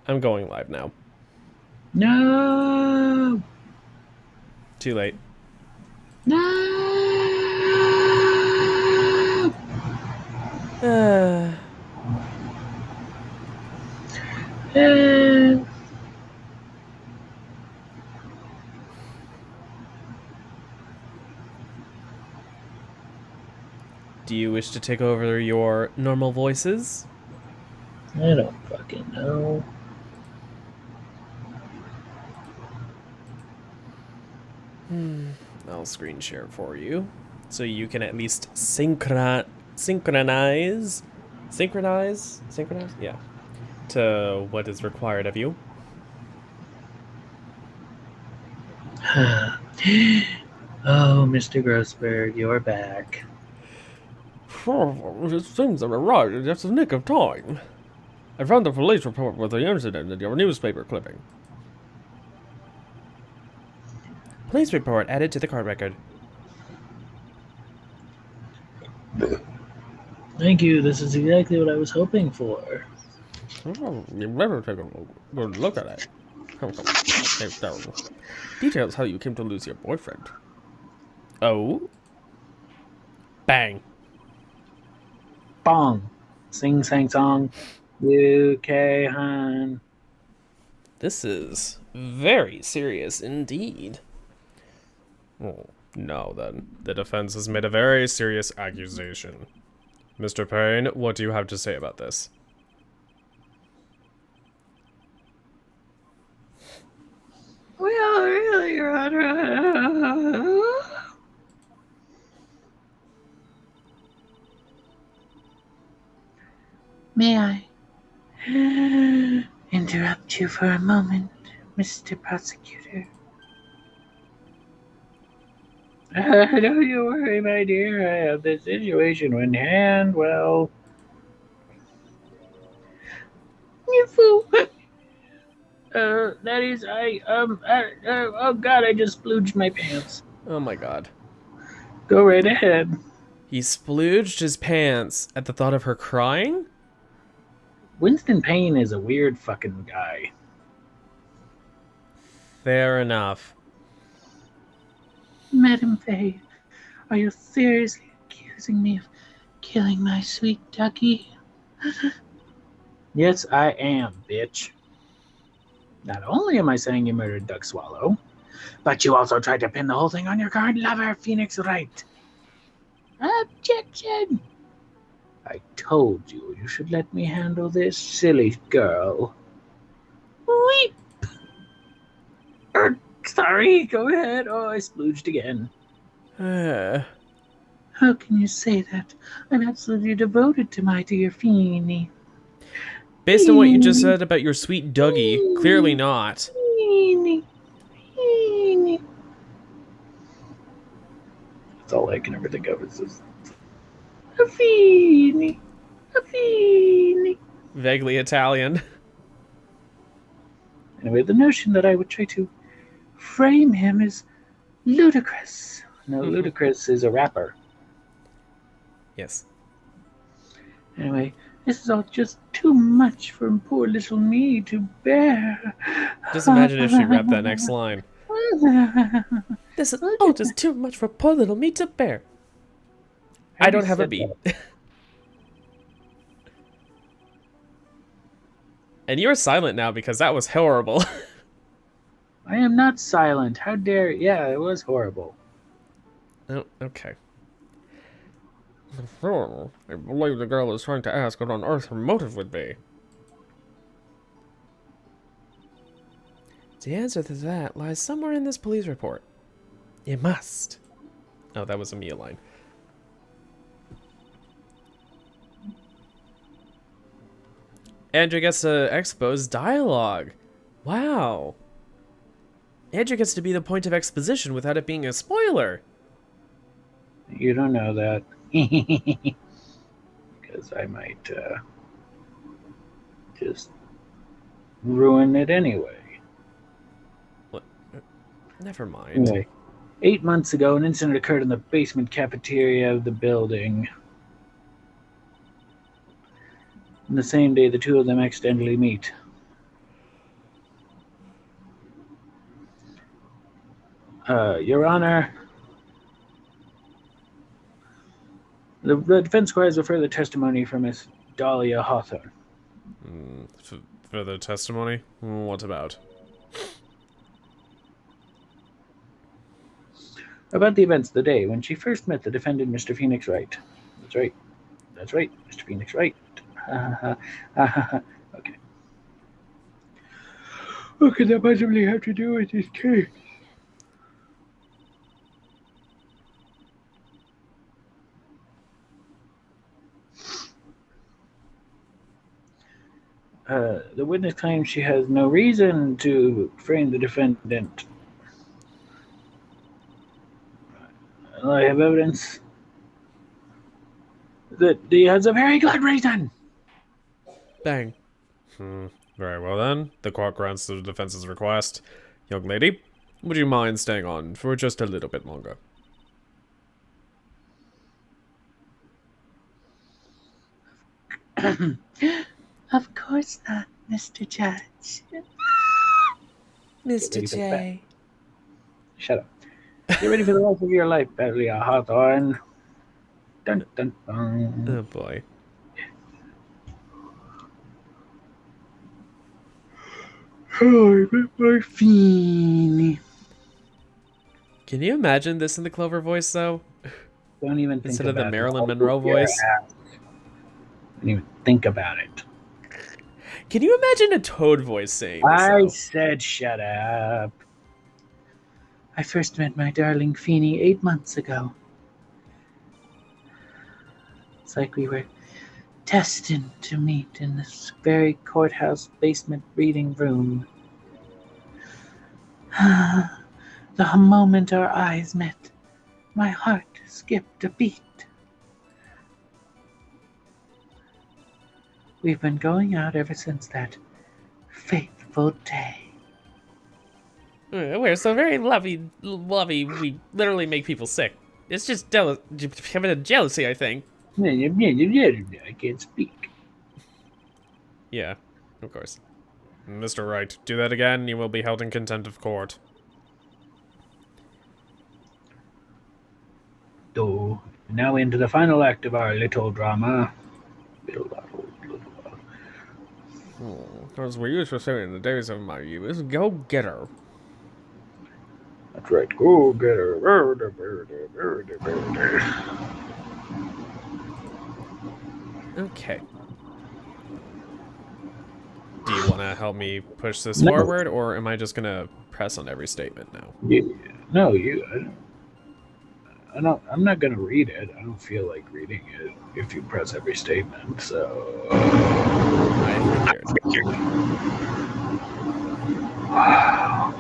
I'm going live now. No! Too late. No! Uh, Uh, do you wish to take over your normal voices? I don't fucking know. I'll screen share for you, so you can at least synchronize, yeah, to what is required of you. Oh, Mr. Grossberg, you're back. It seems I arrived in just the nick of time. I found the police report with the incident in your newspaper clipping. Police report added to the court record. Thank you. This is exactly what I was hoping for. Oh, you better take a good look at it. It's terrible. Details how you came to lose your boyfriend. Oh? Bang. Bong. Sing, sang, song. UK, hon. This is very serious indeed. Oh, no, then. The defense has made a very serious accusation. Mr. Payne, what do you have to say about this? Well, really, Your Honor. May I interrupt you for a moment, Mr. Prosecutor? Don't you worry, my dear. I have the situation in hand. Well, you fool. That is, oh God, I just splooged my pants. Oh my god. Go right ahead. He splooged his pants at the thought of her crying? Winston Payne is a weird fucking guy. Fair enough. Madam Faye, are you seriously accusing me of killing my sweet ducky? Yes, I am, bitch. Not only am I saying you murdered Duck Swallow, but you also tried to pin the whole thing on your current lover, Phoenix Wright. Objection! I told you you should let me handle this, silly girl. Weep! Sorry, go ahead. Oh, I splooged again. How can you say that? I'm absolutely devoted to my dear Feeny. Based on what you just said about your sweet Dougie, clearly not. Feeny. Feeny. That's all I can ever think of is this. A Feeny. A Feeny. Vaguely Italian. Anyway, the notion that I would try to frame him is ludicrous. No, ludicrous is a rapper. Yes. Anyway, this is all just too much for poor little me to bear. Just imagine if she rapped that next line. This is all just too much for poor little me to bear. I don't have a beat. And you're silent now because that was horrible. I am not silent. How dare... Yeah, it was horrible. Oh, okay. I believe the girl is trying to ask what on earth her motive would be. The answer to that lies somewhere in this police report. It must. Oh, that was a Mia line. Andrew gets to expose dialogue. Wow. Andrew gets to be the point of exposition without it being a spoiler. You don't know that. Because I might just ruin it anyway. What? Never mind. Anyway, 8 months ago, an incident occurred in the basement cafeteria of the building. And the same day, the two of them accidentally meet. Your Honor, the defense requires a further testimony from Miss Dahlia Hawthorne. Further testimony? What about? About the events of the day when she first met the defendant, Mr. Phoenix Wright. That's right. That's right, Mr. Phoenix Wright. Okay. What could that possibly have to do with this case? The witness claims she has no reason to frame the defendant. I have evidence that he has a very good reason. Bang. Very well then. The court grants the defense's request. Young lady, would you mind staying on for just a little bit longer? Of course not, Mr. Judge. Mr. J. Shut up. Get ready for the rest of your life, Dahlia Hawthorne. Dun dun dun. Oh boy. Oh, morphine. Can you imagine this in the Clover voice, though? Don't even think Instead of about the it. Marilyn Monroe voice? Don't even think about it. Can you imagine a Toad voice saying this, I though? said shut up. I first met my darling Feeny 8 months ago. It's like we were destined to meet in this very courthouse basement reading room. The moment our eyes met, my heart skipped a beat. We've been going out ever since that fateful day. We're so very lovey. We literally make people sick. It's just jealousy, I think. I can't speak. Yeah, of course. Mr. Wright, do that again, you will be held in contempt of court. So, now into the final act of our little drama. As we used to say in the days of my youth, go get her. That's right, go get her. Okay. Do you want to help me push this No. forward, or am I just gonna press on every statement now? No, I'm not gonna read it. I don't feel like reading it if you press every statement. So I figured. Wow.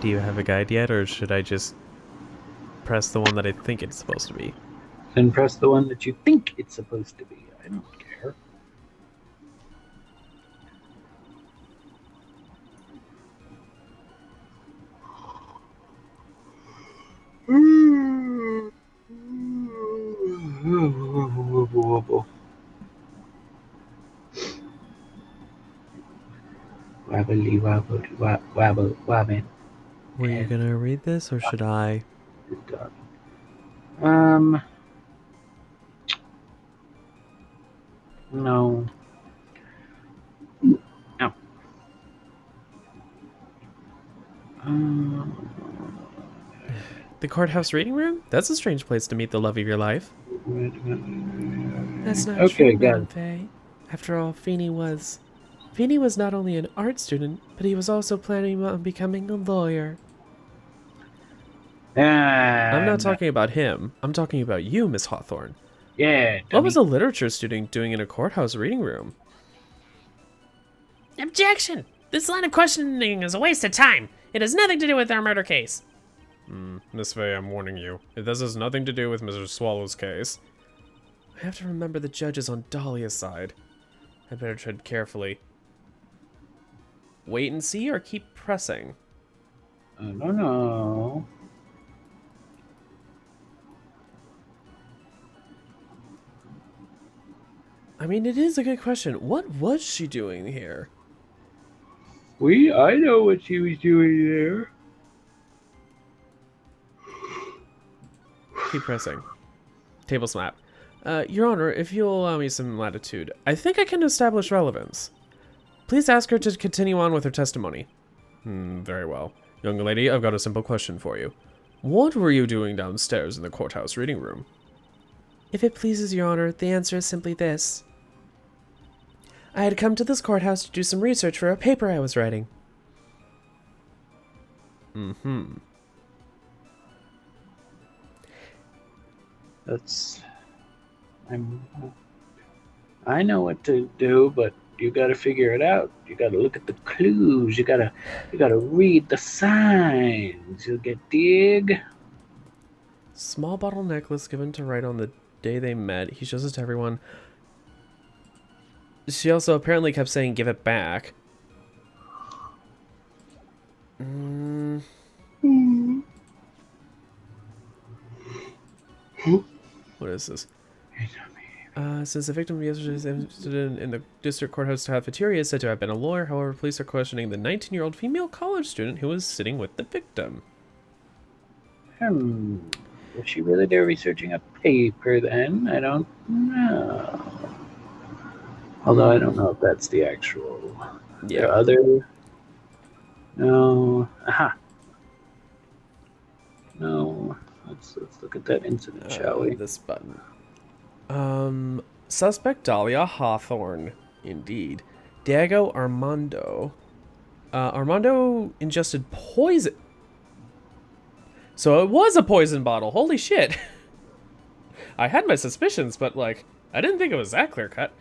Do you have a guide yet, or should I just press the one that I think it's supposed to be? Then press the one that you think it's supposed to be. I don't care. Wobbly wobble wobble wobbin. Were you gonna read this, or should I? No. No. The courthouse reading room? That's a strange place to meet the love of your life. That's not Okay, true, got Madam it. Faye. After all, Feeny was not only an art student, but he was also planning on becoming a lawyer. I'm not talking about him. I'm talking about you, Miss Hawthorne. Yeah. What was a literature student doing in a courthouse reading room? Objection! This line of questioning is a waste of time. It has nothing to do with our murder case. Miss Faye, I'm warning you. This has nothing to do with Mr. Swallow's case. I have to remember the judge is on Dahlia's side. I better tread carefully. wait and see, or keep pressing? I don't know. I mean, it is a good question. What was she doing here? I know what she was doing there. Keep pressing. Table slap. Your Honor, if you'll allow me some latitude, I think I can establish relevance. Please ask her to continue on with her testimony. Very well. Young lady, I've got a simple question for you. What were you doing downstairs in the courthouse reading room? If it pleases Your Honor, the answer is simply this. I had come to this courthouse to do some research for a paper I was writing. I know what to do, but you gotta figure it out. You gotta look at the clues. You gotta read the signs. You get dig? Small bottle necklace given to Wright on the day they met. He shows it to everyone. She also apparently kept saying, give it back. What is this? Since the victim yesterday's incident in the district courthouse cafeteria is said to have been a lawyer, however, police are questioning the 19-year-old female college student who was sitting with the victim. Was she really there researching a paper then? I don't know. Although I don't know if that's the actual. Yeah. There are other. No. Aha. No. Let's look at that incident, shall we? This button. Suspect Dahlia Hawthorne. Indeed. Diego Armando. Armando ingested poison. So it was a poison bottle. Holy shit. I had my suspicions, but, like, I didn't think it was that clear cut.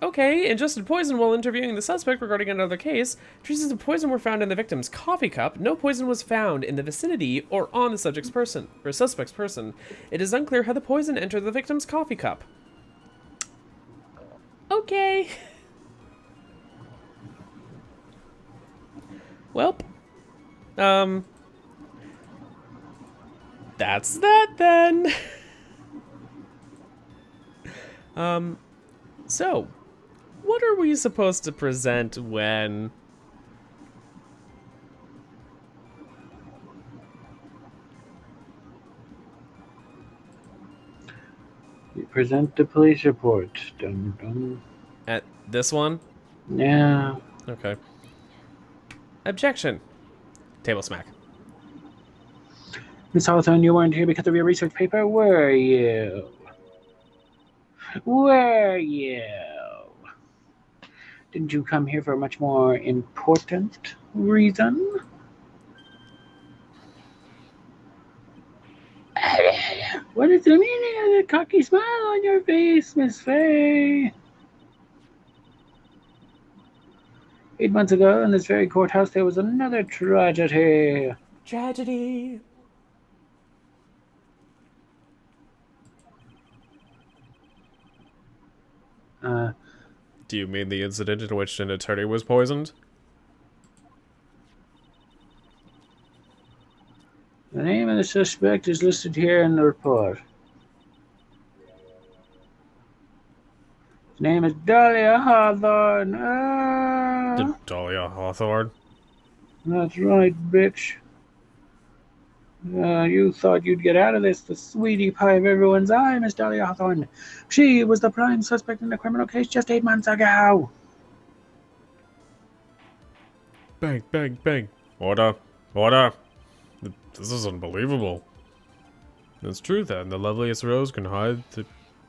Okay, ingested poison while interviewing the suspect regarding another case. Traces of poison were found in the victim's coffee cup. No poison was found in the vicinity or on the suspect's person. It is unclear how the poison entered the victim's coffee cup. Okay. Welp. That's that then. So, what are we supposed to present when... You present the police report. Dun, dun. At this one? Yeah. Okay. Objection. Table smack. Miss Hawthorne, you weren't here because of your research paper, were you? Were you? Didn't you come here for a much more important reason? What is the meaning of the cocky smile on your face, Miss Fay? 8 months ago, in this very courthouse, there was another tragedy. Tragedy. Do you mean the incident in which an attorney was poisoned? The name of the suspect is listed here in the report. His name is Dahlia Hawthorne. Dahlia Hawthorne? That's right, bitch. You thought you'd get out of this, the sweetie pie of everyone's eye, Miss Dahlia Hawthorne. She was the prime suspect in the criminal case just 8 months ago. Bang, bang, bang. Order. Order. This is unbelievable. It's true then, the loveliest rose can hide the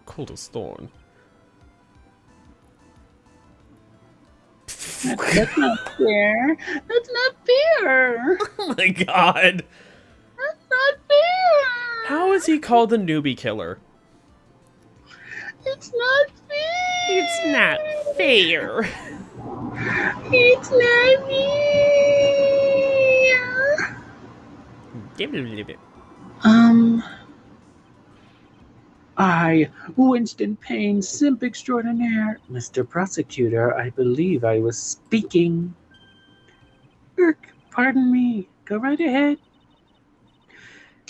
coldest thorn. That's not fair. That's not fair. Oh my god. That's not fair. How is he called the newbie killer? It's not fair. It's not fair. It's not fair. I, Winston Payne, simp extraordinaire. Mr. Prosecutor, I believe I was speaking. Irk, pardon me. Go right ahead.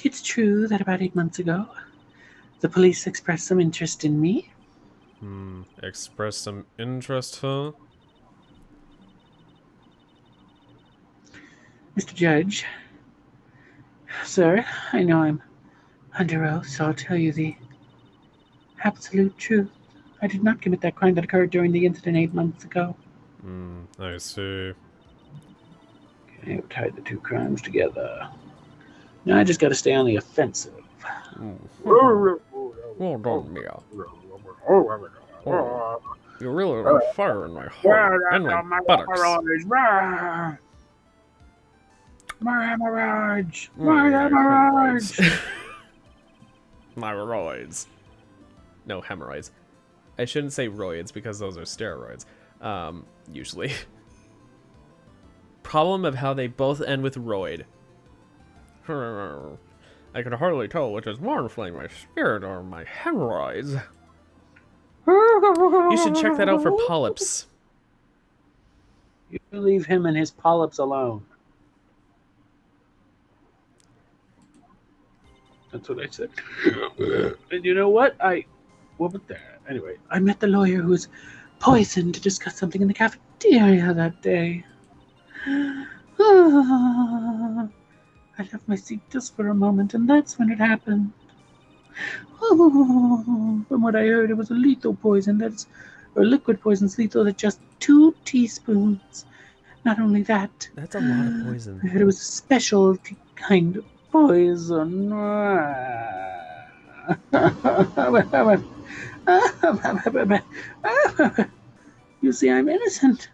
It's true that about 8 months ago, the police expressed some interest in me. Express some interest, huh? Mr. Judge, sir, I know I'm under oath, so I'll tell you the absolute truth. I did not commit that crime that occurred during the incident 8 months ago. I see. Okay, I've tied the two crimes together. Now I just gotta stay on the offensive. Well done, Mia. Oh, you're really on fire in my heart and my buttocks. My hemorrhoids! My My hemorrhoids! My roids. No, hemorrhoids. I shouldn't say roids because those are steroids. Usually. Problem of how they both end with roid. I can hardly tell which is more inflaming, my spirit or my hemorrhoids. You should check that out for polyps. You leave him and his polyps alone. That's what I said. And you know what? What was that? Anyway, I met the lawyer who was poisoned to discuss something in the cafeteria that day. I left my seat just for a moment, and that's when it happened. From what I heard, it was a lethal poison or liquid poison's lethal at just 2 teaspoons. Not only that, That's a lot of poison. I heard it was a special kind of poison. You see, I'm innocent.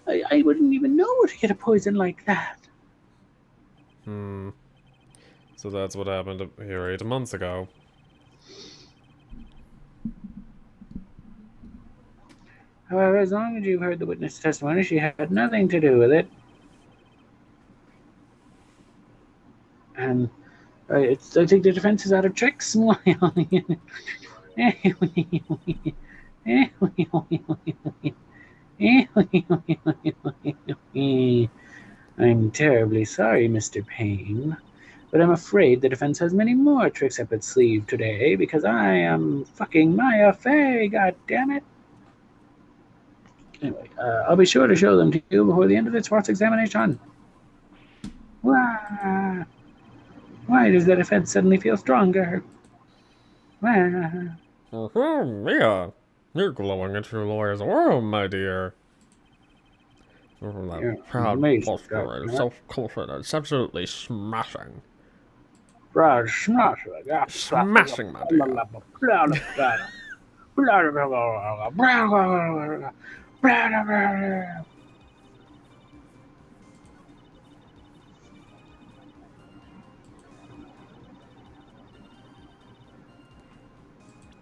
I wouldn't even know where to get a poison like that. So that's what happened here 8 months ago. However, as long as you've heard the witness testimony, she had nothing to do with it. And I think the defense is out of tricks. I'm terribly sorry, Mr. Payne, but I'm afraid the defense has many more tricks up its sleeve today because I am fucking Maya Fey, god damn it. Anyway, I'll be sure to show them to you before the end of this cross-examination. Why does the defense suddenly feel stronger? Mia, you're glowing into your lawyer's aura, my dear. From that proud posture and self-confidence, absolutely smashing. Smashing, my dear.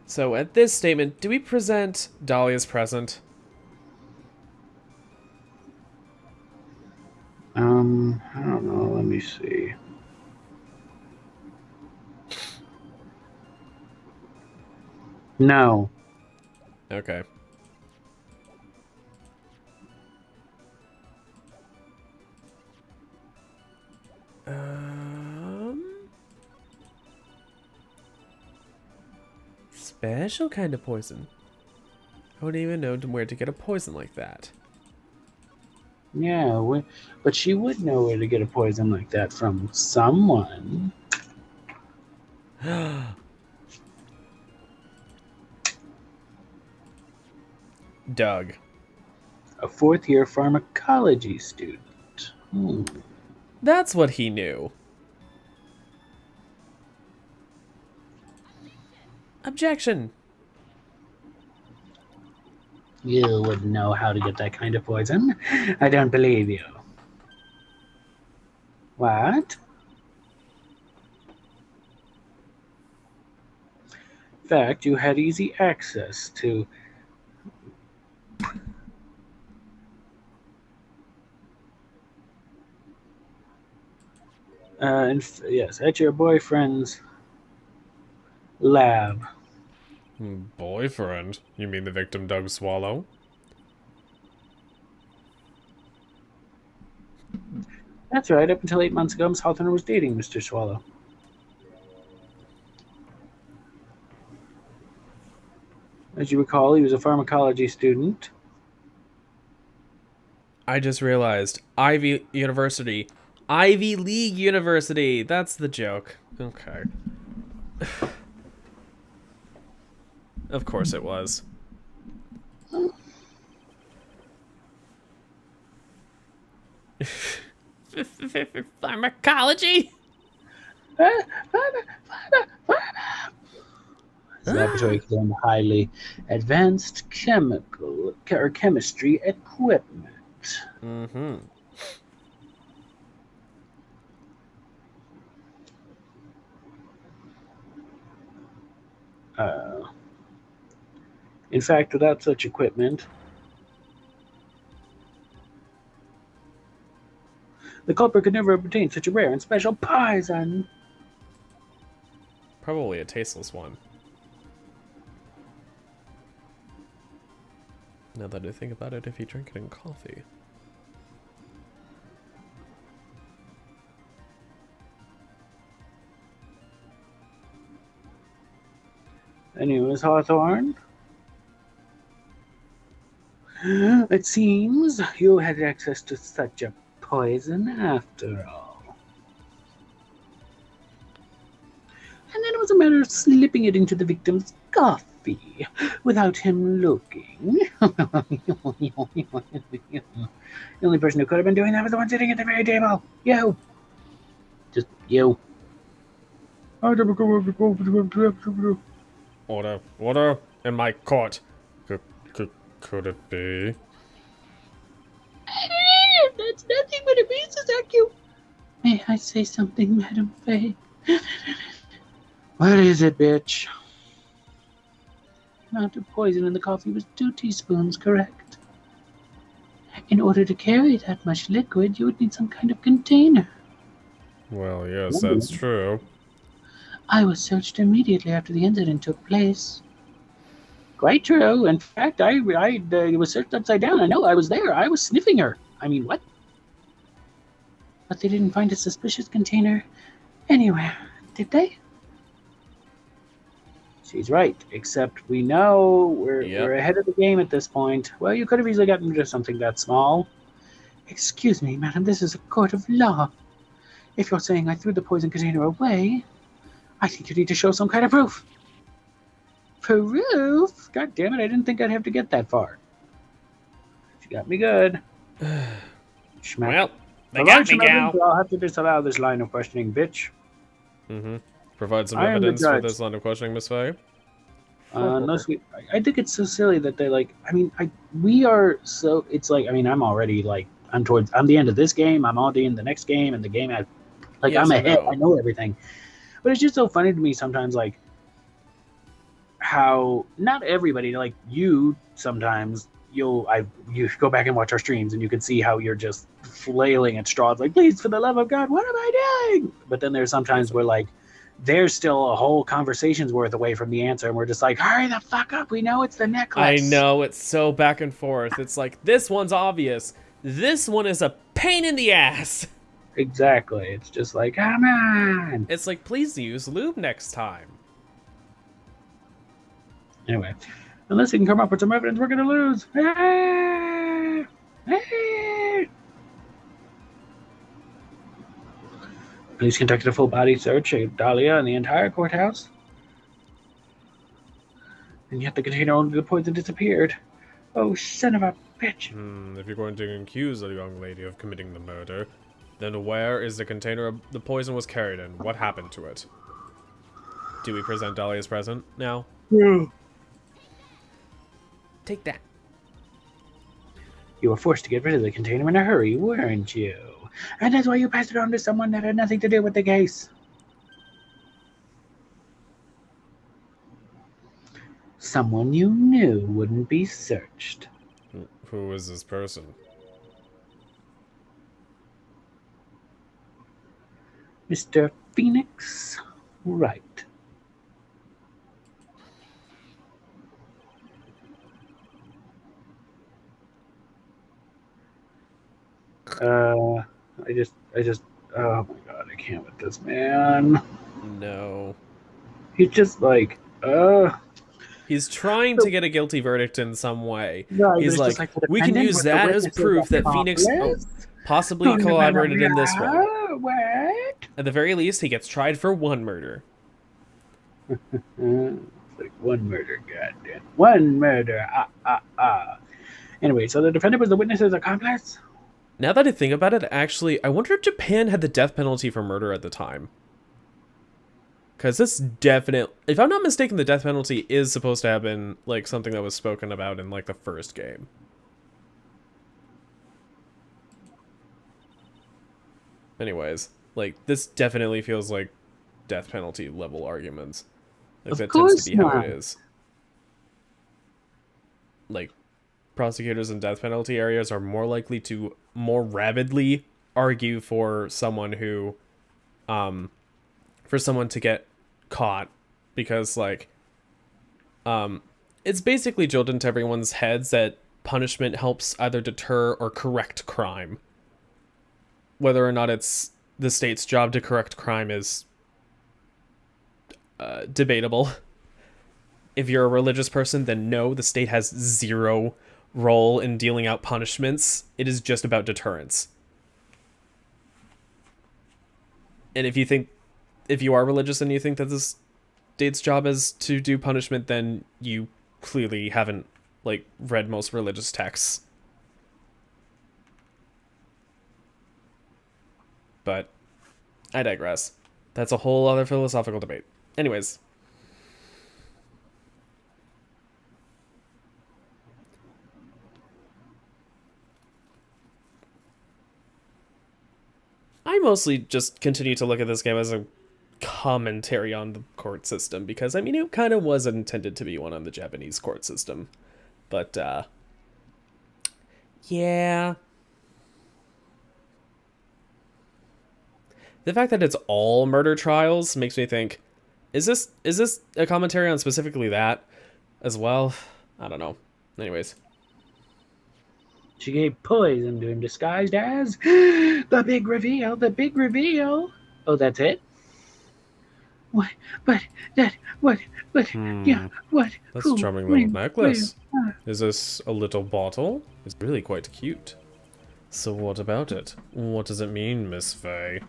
So at this statement, do we present Dahlia's present? I don't know. Let me see. No. Okay. Special kind of poison. I wouldn't even know where to get a poison like that. Yeah, but she would know where to get a poison like that from someone. Doug. A fourth-year pharmacology student. That's what he knew. Objection. You wouldn't know how to get that kind of poison. I don't believe you. What? In fact, you had easy access to... yes, at your boyfriend's lab. Boyfriend? You mean the victim Doug Swallow? That's right, up until 8 months ago, Miss Hawthorne was dating Mr. Swallow. As you recall, he was a pharmacology student. I just realized. Ivy University. Ivy League University! That's the joke. Okay. Of course it was. Pharmacology? His laboratory contained highly advanced chemical or chemistry equipment. Mm-hmm. In fact, without such equipment, the culprit could never obtain such a rare and special poison. Probably a tasteless one. Now that I think about it, if you drink it in coffee. Anyways, Hawthorne, it seems you had access to such a poison after all. And then it was a matter of slipping it into the victim's coffee without him looking. The only person who could have been doing that was the one sitting at the very table. You. Just you. Order in my court. Could it be? That's nothing but a Mrs. Acu. May I say something, Madam Faye? What is it, bitch? The amount of poison in the coffee was 2 teaspoons, correct? In order to carry that much liquid, you would need some kind of container. Well, yes, that's true. I was searched immediately after the incident took place. Quite true. In fact, I was searched upside down. I know, I was there. I was sniffing her. I mean, what? But they didn't find a suspicious container anywhere, did they? She's right, except we know we're ahead of the game at this point. Well, you could have easily gotten rid of something that small. Excuse me, madam, this is a court of law. If you're saying I threw the poison container away, I think you need to show some kind of proof. Proof? God damn it, I didn't think I'd have to get that far. She got me good. Well, they got me, gal. I'll have to disallow this line of questioning, bitch. Mm-hmm. Provide some I am the evidence for judge. this line of questioning, Miss Faye. Unless I think it's so silly that they we are so, it's like, I'm already like, I'm the end of this game, I'm already in the next game, and the game I'm ahead, I know everything. But it's just so funny to me sometimes, like, how not everybody, like you, sometimes you go back and watch our streams and you can see how you're just flailing at straws, like, please, for the love of God, what am I doing? But then there's sometimes where, like, there's still a whole conversation's worth away from the answer, and we're just like, hurry the fuck up, we know it's the necklace. I know, it's so back and forth. It's like, this one's obvious. This one is a pain in the ass. Exactly. It's just like, come on. It's like, please use lube next time. Anyway, unless you can come up with some evidence, we're going to lose. Ah! Ah! Police conducted a full-body search of Dahlia and the entire courthouse. And yet the container only the poison disappeared. Oh, son of a bitch. If you're going to accuse a young lady of committing the murder, then where is the container the poison was carried in? What happened to it? Do we present Dahlia's present now? Yeah. Take that. You were forced to get rid of the container in a hurry, weren't you? And that's why you passed it on to someone that had nothing to do with the case. Someone you knew wouldn't be searched. Who is this person? Mr. Phoenix Wright. I just, oh my god, I can't with this man. No. He's just like, He's trying to get a guilty verdict in some way. right, but He's it's just like, like the we can defendant use with the that as witnesses proof that Phoenix accomplice. possibly collaborated in this way. What? At the very least, he gets tried for one murder. It's like one murder, goddamn. One murder. Anyway, so the defendant was the witness's accomplice? Now that I think about it, actually, I wonder if Japan had the death penalty for murder at the time. Because this definitely, if I'm not mistaken, the death penalty is supposed to have been, like, something that was spoken about in, like, the first game. Anyways, like, this definitely feels like death penalty level arguments. Like, that tends to be how it is. Like, prosecutors in death penalty areas are more likely to more rabidly argue for someone who, for someone to get caught, because, like, it's basically drilled into everyone's heads that punishment helps either deter or correct crime. Whether or not it's the state's job to correct crime is debatable. If you're a religious person, then no, the state has zero role in dealing out punishments. It is just about deterrence. And if you are religious and you think that the state's job is to do punishment, then you clearly haven't, like, read most religious texts. But I digress. That's a whole other philosophical debate. Anyways. I mostly just continue to look at this game as a commentary on the court system, because, I mean, it kind of was intended to be one on the Japanese court system. But, yeah. The fact that it's all murder trials makes me think, is this a commentary on specifically that as well? I don't know. Anyways. She gave poison to him disguised as the big reveal, the big reveal. Oh, that's it? What? But, yeah, what? That's a charming little necklace. Is this a little bottle? It's really quite cute. So what about it? What does it mean, Miss Faye?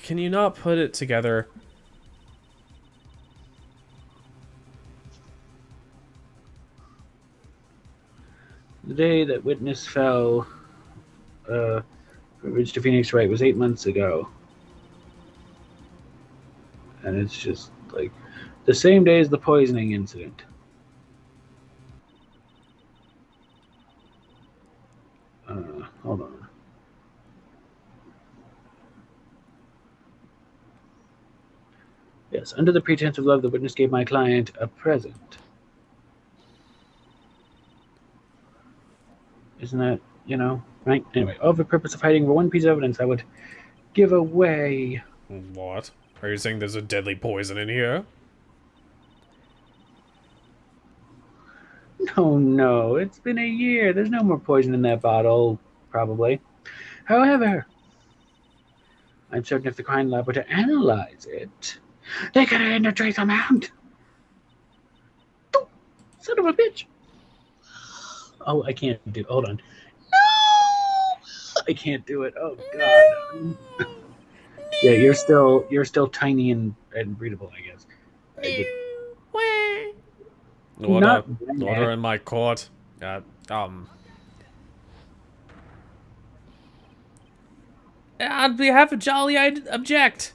Can you not put it together? The day that witness fell, Ridge to Phoenix Wright was 8 months ago. And it's just like the same day as the poisoning incident. Hold on. Yes, under the pretense of love, the witness gave my client a present. Isn't that, right? Anyway, of the purpose of hiding one piece of evidence I would give away. What? Are you saying there's a deadly poison in here? No, it's been a year. There's no more poison in that bottle, probably. However, I'm certain if the crime lab were to analyze it, they could find a trace amount. Son of a bitch. Oh, I can't do. Hold on. No, I can't do it. Oh God. No. Yeah, you're still tiny and breathable, I guess. Order in my court. On behalf of Jolly, I object.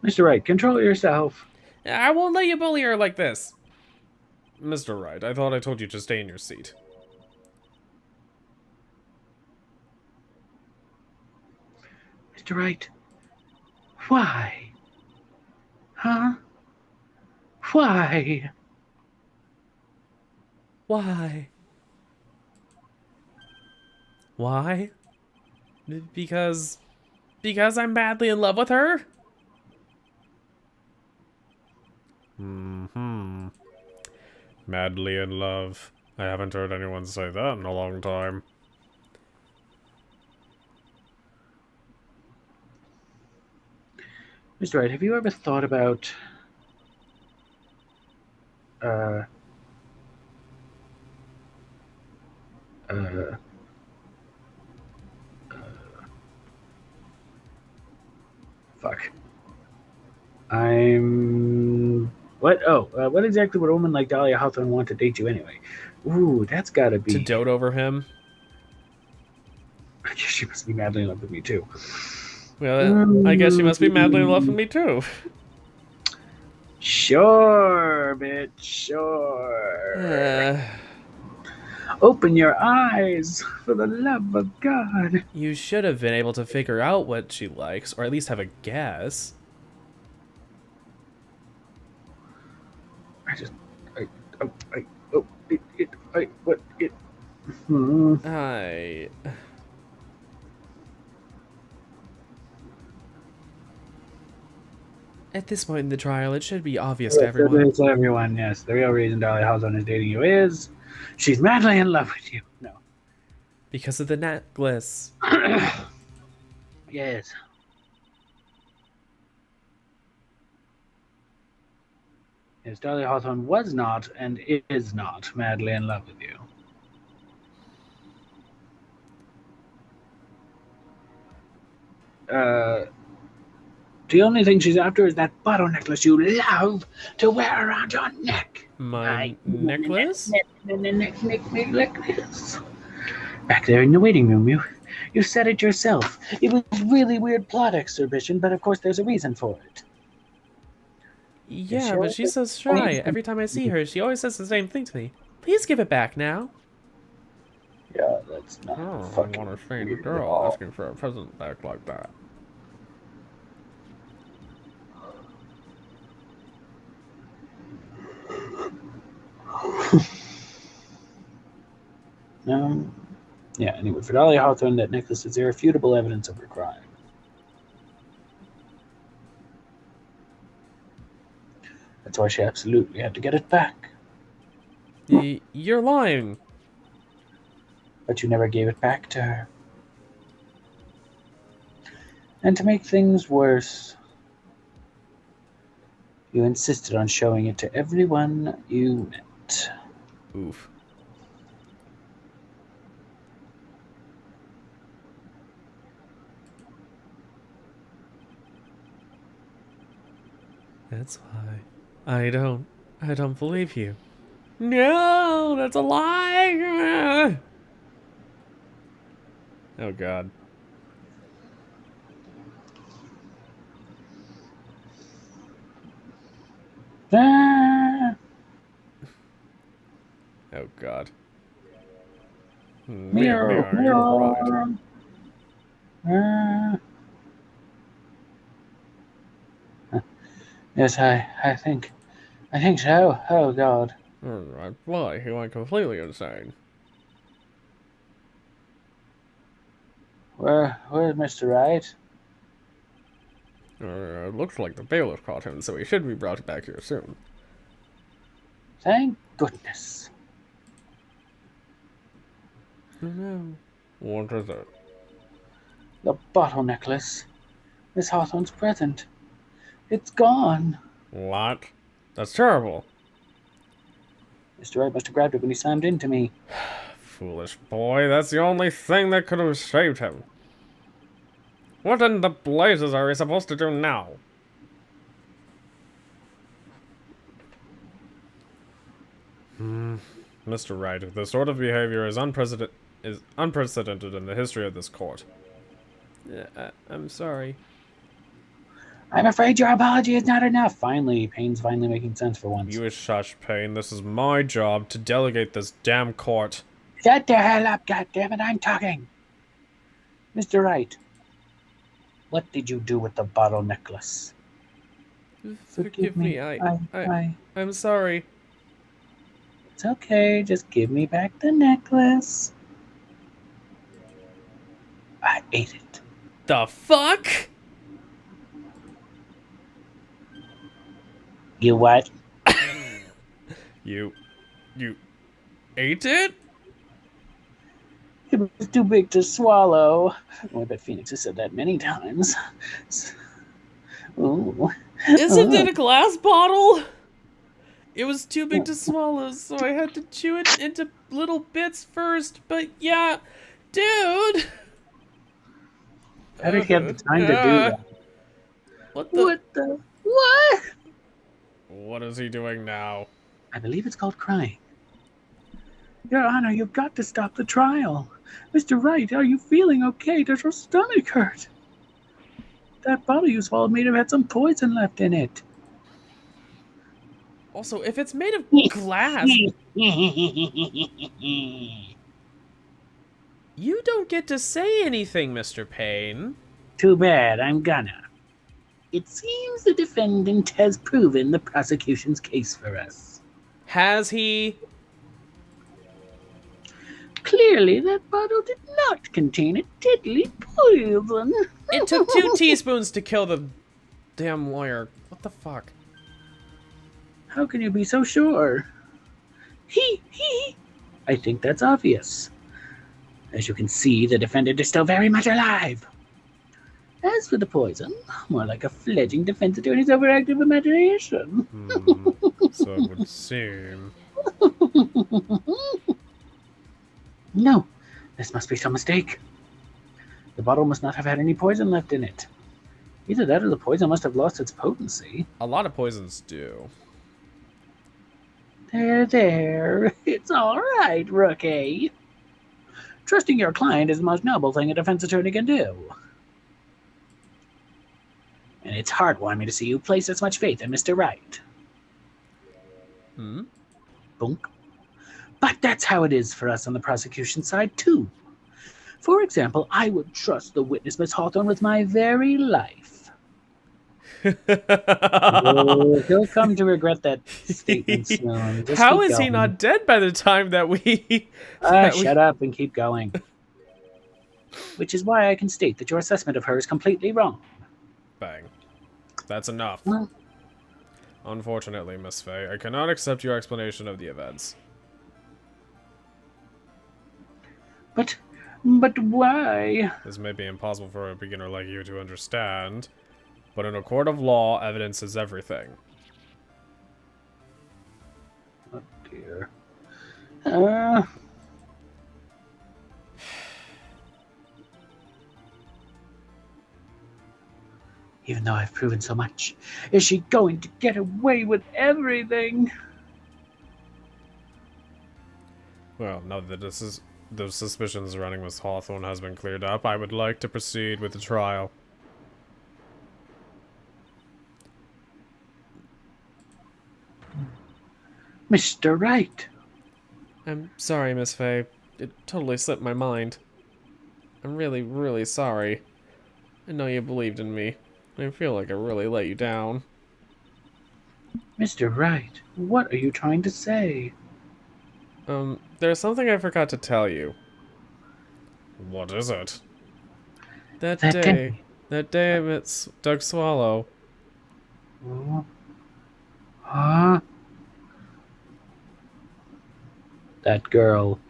Mr. Wright, control yourself. I won't let you bully her like this. Mr. Wright, I thought I told you to stay in your seat. Mr. Wright, why? Huh? Why? Why? Why? Because I'm madly in love with her? Madly in love. I haven't heard anyone say that in a long time. Mr. Wright, have you ever thought about uh, uh, fuck. I'm what? Oh, what exactly would a woman like Dahlia Hawthorne want to date you anyway? Ooh, that's gotta To be. dote over him? I guess she must be madly in love with me too. Well, I guess she must be madly in love with me too. Sure, bitch, sure. Open your eyes, for the love of God. You should have been able to figure out what she likes, or at least have a guess. I just, what, it. At this point in the trial, it should be obvious to everyone. It's everyone, yes. The real reason Dahlia Hawthorne is dating you is she's madly in love with you. No. Because of the necklace. Yes. Yes, Dahlia Hawthorne was not and is not madly in love with you. The only thing she's after is that bottle necklace you love to wear around your neck. My necklace? Necklace. Back there in the waiting room, you said it yourself. It was really weird plot exhibition, but of course there's a reason for it. Yeah, but she's so shy. Every time I see her, she always says the same thing to me. Please give it back now. Yeah, that's not fucking I want to find a girl asking for a present back like that. Yeah, anyway, for Dahlia Hawthorne, that necklace is irrefutable evidence of her crime. That's why she absolutely had to get it back. You're lying. But you never gave it back to her. And to make things worse, you insisted on showing it to everyone you met. Oof. That's why I don't believe you. No, that's a lie. Oh God. Ah! Oh God. Mirror, You're right. Yes, I think so. Oh God. I fly. He went completely insane. Where's Mr. Wright? It looks like the bailiff caught him, so he should be brought back here soon. Thank goodness. No. What is it? The bottle necklace. Miss Hawthorne's present. It's gone. What? That's terrible. Mr. Wright must have grabbed it when he slammed into me. Foolish boy, that's the only thing that could have saved him. What in the blazes are we supposed to do now? Mr. Wright, this sort of behavior is unprecedented in the history of this court. I'm sorry. I'm afraid your apology is not enough. Finally, Payne's finally making sense for once. You shush, Payne. This is my job to delegate this damn court. Shut the hell up, goddammit, I'm talking. Mr. Wright, what did you do with the bottle necklace? Forgive me, I'm sorry. It's okay, just give me back the necklace. I ate it. The fuck? You what? You ate it? It was too big to swallow. Oh, I bet Phoenix has said that many times. Oh. Isn't it a glass bottle? It was too big to swallow, so I had to chew it into little bits first. But yeah, dude. How did he have the time to do that? What the? What? What is he doing now? I believe it's called crying. Your Honor, you've got to stop the trial. Mr. Wright, are you feeling okay? Does your stomach hurt? That bottle you swallowed may have had some poison left in it. Also, if it's made of glass, you don't get to say anything, Mr. Payne. Too bad, I'm gonna. It seems the defendant has proven the prosecution's case for us. Has he? Clearly, that bottle did not contain a deadly poison. It took 2 teaspoons to kill the damn lawyer. What the fuck? How can you be so sure? I think that's obvious. As you can see, the defendant is still very much alive. As for the poison, more like a fledgling defense attorney's overactive imagination. So it would seem. No, this must be some mistake. The bottle must not have had any poison left in it. Either that or the poison must have lost its potency. A lot of poisons do. There. It's all right, rookie. Trusting your client is the most noble thing a defense attorney can do. And it's heartwarming to see you place as much faith in Mr. Wright. Bunk. But that's how it is for us on the prosecution side, too. For example, I would trust the witness, Miss Hawthorne, with my very life. Oh, he'll come to regret that statement soon. Just How keep is he going. not dead by the time that we... Shut up and keep going. Which is why I can state that your assessment of her is completely wrong. Bang. That's enough. Well, Unfortunately, Miss Faye, I cannot accept your explanation of the events. but why? This may be impossible for a beginner like you to understand, but in a court of law, evidence is everything. Oh dear. Even though I've proven so much, is she going to get away with everything? Well, now that the suspicions surrounding Miss Hawthorne has been cleared up, I would like to proceed with the trial. Mr. Wright. I'm sorry, Miss Faye. It totally slipped my mind. I'm really, really sorry. I know you believed in me. I feel like I really let you down. Mr. Wright, what are you trying to say? There's something I forgot to tell you. What is it? That day I met Doug Swallow. Huh? That girl.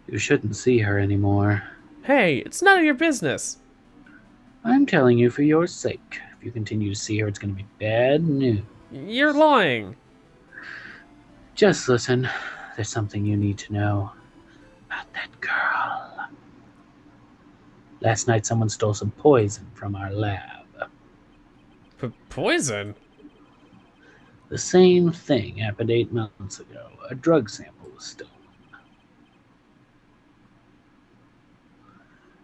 You shouldn't see her anymore. Hey, it's none of your business. I'm telling you for your sake. If you continue to see her, it's going to be bad news. You're lying. Just listen. There's something you need to know about that girl. Last night, someone stole some poison from our lab. Poison? The same thing happened 8 months ago. A drug sample was stolen.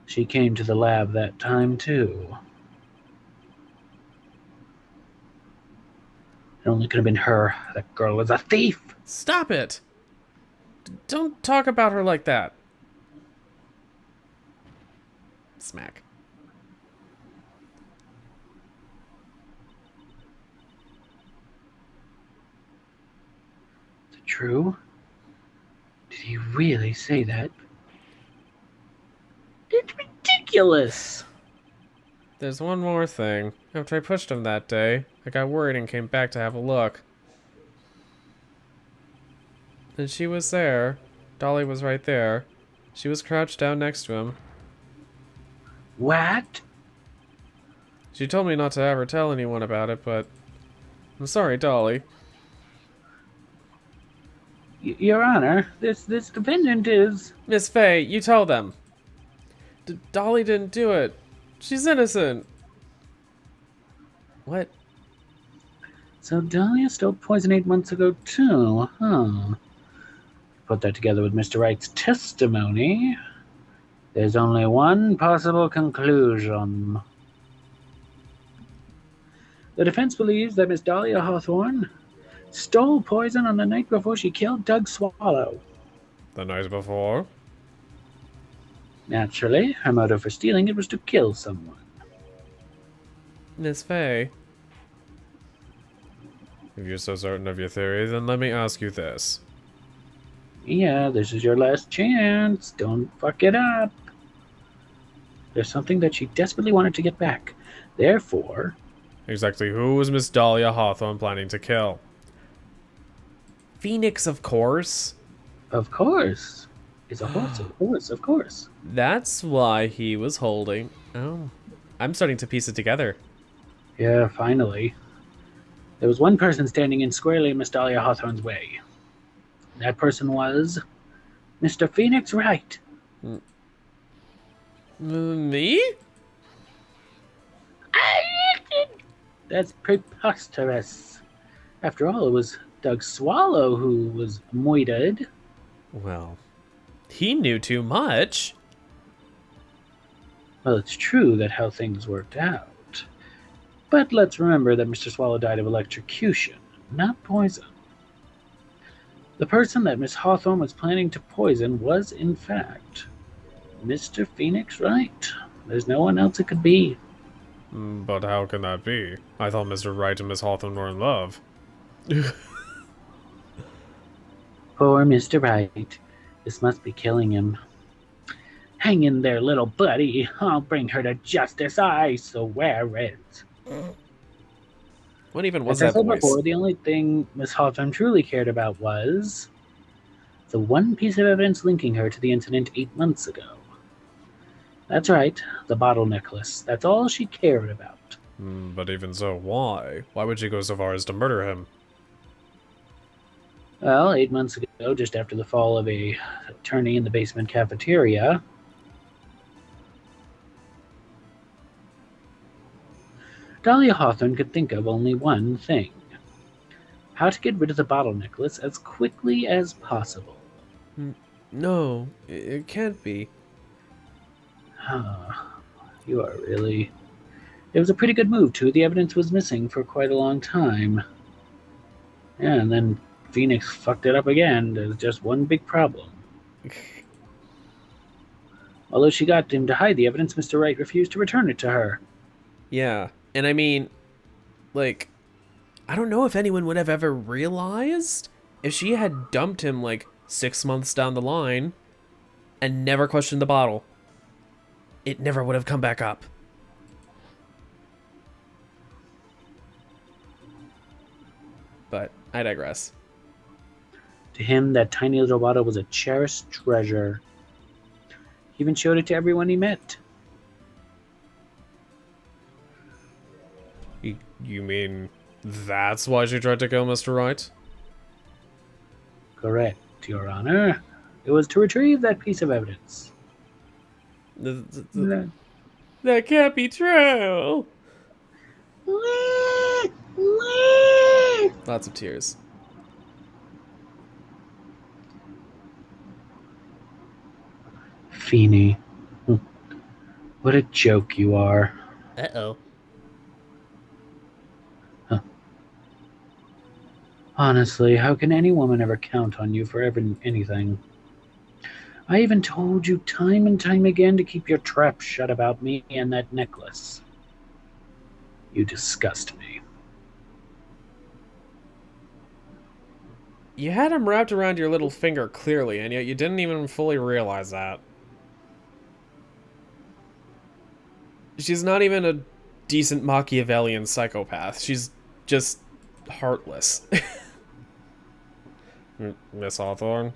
She came to the lab that time, too. It only could have been her. That girl was a thief. Stop it! Don't talk about her like that. Smack. Is it true? Did he really say that? It's ridiculous. There's one more thing. After I pushed him that day, I got worried and came back to have a look. And she was there. Dolly was right there. She was crouched down next to him. What? She told me not to ever tell anyone about it, but I'm sorry, Dolly. Your Honor, this defendant is... Miss Faye, you tell them. Dolly didn't do it. She's innocent. What? So Dahlia stole poison 8 months ago too, huh? Put that together with Mr. Wright's testimony. There's only one possible conclusion. The defense believes that Miss Dahlia Hawthorne stole poison on the night before she killed Doug Swallow. The night before? Naturally, her motive for stealing it was to kill someone. Miss Faye. If you're so certain of your theory, then let me ask you this. Yeah, this is your last chance. Don't fuck it up. There's something that she desperately wanted to get back. Therefore... Exactly who was Miss Dahlia Hawthorne planning to kill? Phoenix, of course. Of course. It's a horse, of course, of course. That's why he was holding... Oh, I'm starting to piece it together. Yeah, finally. There was one person standing in squarely in Miss Dahlia Hawthorne's way. That person was Mr. Phoenix Wright. Me? That's preposterous. After all, it was Doug Swallow who was moited. Well, he knew too much. Well, it's true that how things worked out. But let's remember that Mr. Swallow died of electrocution, not poison. The person that Miss Hawthorne was planning to poison was, in fact, Mr. Phoenix Wright. There's no one else it could be. But how can that be? I thought Mr. Wright and Miss Hawthorne were in love. Poor Mr. Wright. This must be killing him. Hang in there, little buddy. I'll bring her to justice, I swear it. What even was As I that said voice? before, the only thing Miss Hawthorne truly cared about was the one piece of evidence linking her to the incident 8 months ago. That's right, the bottle necklace. That's all she cared about. But even so, why? Why would she go so far as to murder him? Well, 8 months ago, just after the fall of a attorney in the basement cafeteria, Dahlia Hawthorne could think of only one thing. How to get rid of the bottle necklace as quickly as possible. No, it can't be. You are really... It was a pretty good move, too. The evidence was missing for quite a long time. Yeah, and then Phoenix fucked it up again. There's just one big problem. Although she got him to hide the evidence, Mr. Wright refused to return it to her. Yeah, and I mean, like, I don't know if anyone would have ever realized if she had dumped him, like, 6 months down the line and never questioned the bottle. It never would have come back up. But I digress. To him, that tiny little bottle was a cherished treasure. He even showed it to everyone he met. You mean that's why she tried to kill Mr. Wright? Correct, Your Honor. It was to retrieve that piece of evidence. That can't be true. Lots of tears. Feeny. What a joke you are. Uh-oh. Honestly, how can any woman ever count on you for anything? I even told you time and time again to keep your trap shut about me and that necklace. You disgust me. You had him wrapped around your little finger clearly, and yet you didn't even fully realize that. She's not even a decent Machiavellian psychopath. She's just heartless. Miss Hawthorne?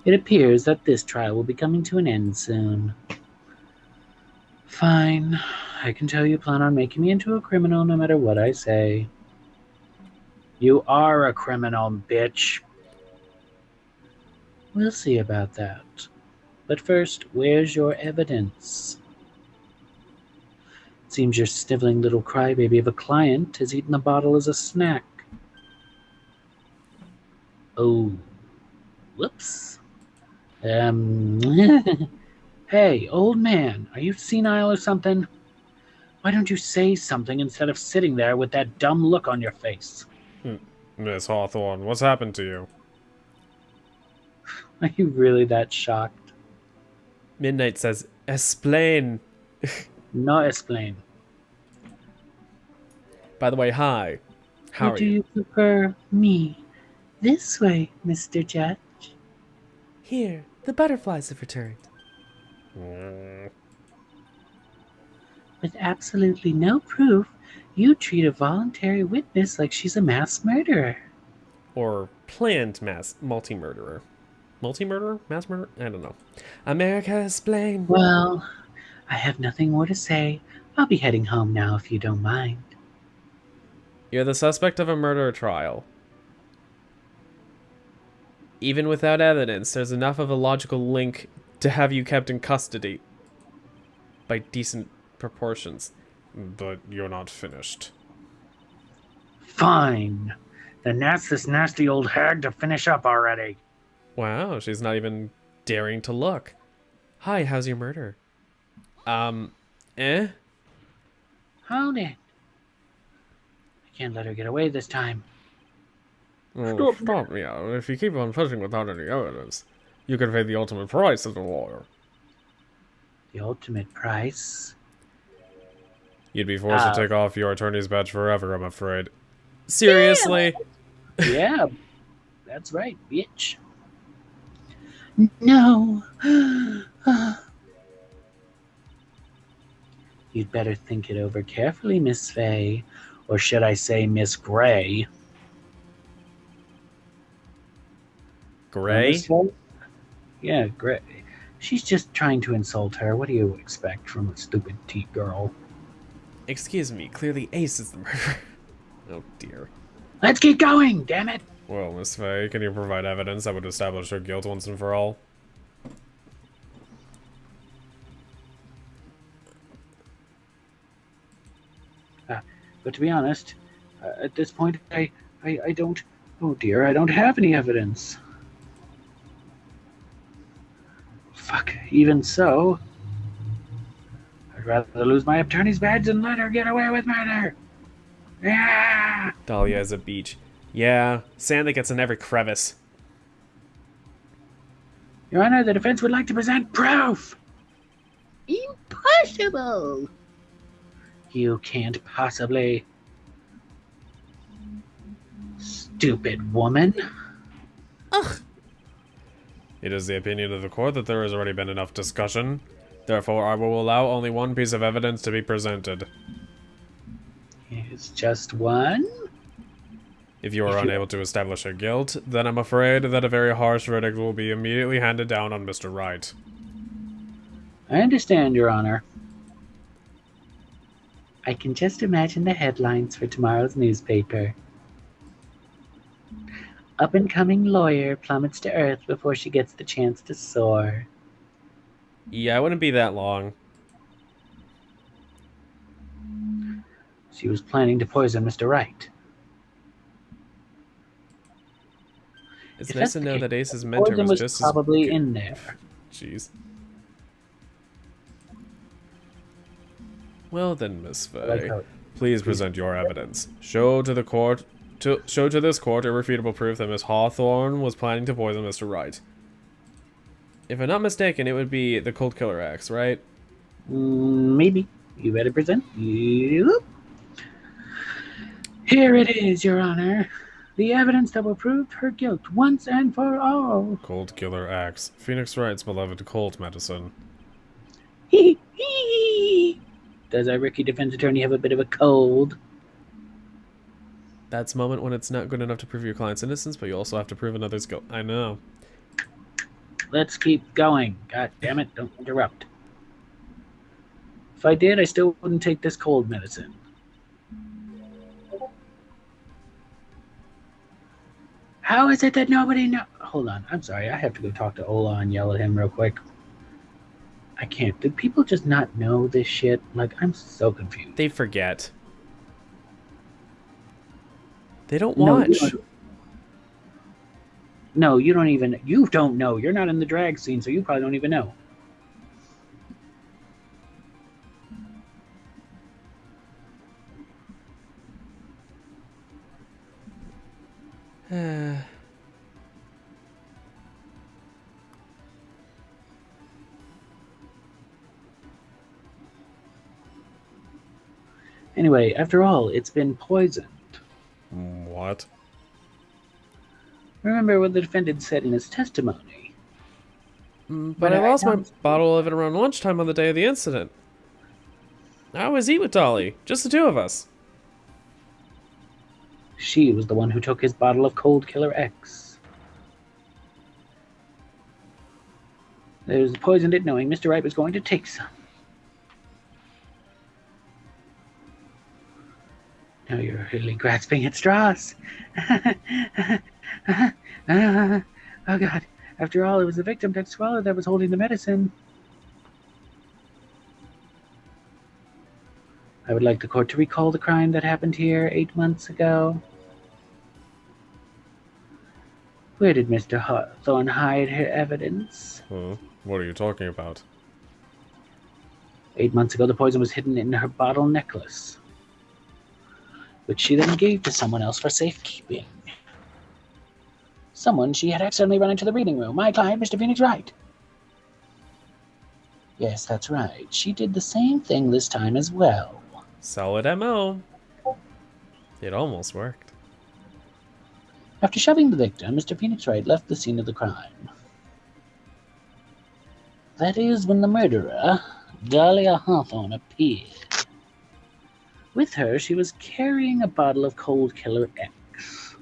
It appears that this trial will be coming to an end soon. Fine. I can tell you plan on making me into a criminal no matter what I say. You are a criminal, bitch. We'll see about that. But first, where's your evidence? It seems your sniveling little crybaby of a client has eaten the bottle as a snack. Oh. Whoops. Hey, old man, are you senile or something? Why don't you say something instead of sitting there with that dumb look on your face? Miss Hawthorne, what's happened to you? Are you really that shocked? Midnight says, explain. No explain. By the way, hi. How Or are do you? you prefer me? This way, Mr. Judge. Here, the butterflies have returned. With absolutely no proof, you treat a voluntary witness like she's a mass murderer. Or planned mass multi-murderer. Multi-murderer? Mass murderer? I don't know. America, explain. Well, I have nothing more to say. I'll be heading home now if you don't mind. You're the suspect of a murder trial. Even without evidence, there's enough of a logical link to have you kept in custody. By decent proportions. But you're not finished. Fine. Then ask this nasty old hag to finish up already. Wow, she's not even daring to look. Hi, how's your murder? Eh? Hold it. I can't let her get away this time. Oh, stop, yeah. If you keep on pushing without any evidence, you could pay the ultimate price as a lawyer. The ultimate price? You'd be forced to take off your attorney's badge forever, I'm afraid. Seriously? Yeah, that's right, bitch. No. You'd better think it over carefully, Miss Fay. Or should I say Miss Gray? Gray? Miss Fay? Yeah, Gray. She's just trying to insult her. What do you expect from a stupid tea girl? Excuse me, clearly Ace is the murderer. Oh dear. Let's keep going, damn it! Well, Miss Fay, can you provide evidence that would establish her guilt once and for all? But to be honest, at this point, I don't... Oh dear, I don't have any evidence. Fuck, even so... I'd rather lose my attorney's badge than let her get away with murder! Yeah! Dahlia is a beach. Yeah, sand that gets in every crevice. Your Honor, the defense would like to present proof! Impossible! You can't possibly... Stupid woman. Ugh! It is the opinion of the court that there has already been enough discussion. Therefore, I will allow only one piece of evidence to be presented. It's just one? If you are unable to establish her guilt, then I'm afraid that a very harsh verdict will be immediately handed down on Mr. Wright. I understand, Your Honor. I can just imagine the headlines for tomorrow's newspaper. Up-and-coming lawyer plummets to earth before she gets the chance to soar. Yeah, it wouldn't be that long. She was planning to poison Mr. Wright. It's If nice that's to the know case, that Ace's the mentor poison was just as probably good. in there. Jeez. Well then, Miss Fay, please present your evidence. Show to this court irrefutable proof that Miss Hawthorne was planning to poison Mr. Wright. If I'm not mistaken, it would be the Cold Killer Axe, right? Maybe. You better present. Yep. Here it is, Your Honor. The evidence that will prove her guilt once and for all. Cold Killer Axe. Phoenix Wright's beloved cold medicine. Hee hee. Does our rookie defense attorney have a bit of a cold? That's a moment when it's not good enough to prove your client's innocence, but you also have to prove another's guilt. I know. Let's keep going. God damn it, don't interrupt. If I did, I still wouldn't take this cold medicine. How is it that nobody knows? Hold on. I'm sorry. I have to go talk to Ola and yell at him real quick. I can't. Did people just not know this shit? Like, I'm so confused. They forget. They don't watch. No, you don't even. You don't know. You're not in the drag scene, so you probably don't even know. Anyway, after all, it's been poisoned. What? Remember what the defendant said in his testimony. But I lost my bottle of it around lunchtime on the day of the incident. I always eat with Dolly, just the two of us. She was the one who took his bottle of Cold Killer X. They poisoned it knowing Mr. Wright was going to take some. Now you're really grasping at straws. Oh, God. After all, it was the victim, Doug Swallow, that was holding the medicine. I would like the court to recall the crime that happened here 8 months ago. Where did Mr. Hawthorne hide her evidence? What are you talking about? 8 months ago, the poison was hidden in her bottle necklace, which she then gave to someone else for safekeeping. Someone she had accidentally run into the reading room. My client, Mr. Phoenix Wright. Yes, that's right. She did the same thing this time as well. Solid MO. It almost worked. After shoving the victim, Mr. Phoenix Wright left the scene of the crime. That is when the murderer, Dahlia Hawthorne, appeared. With her, she was carrying a bottle of Cold Killer X.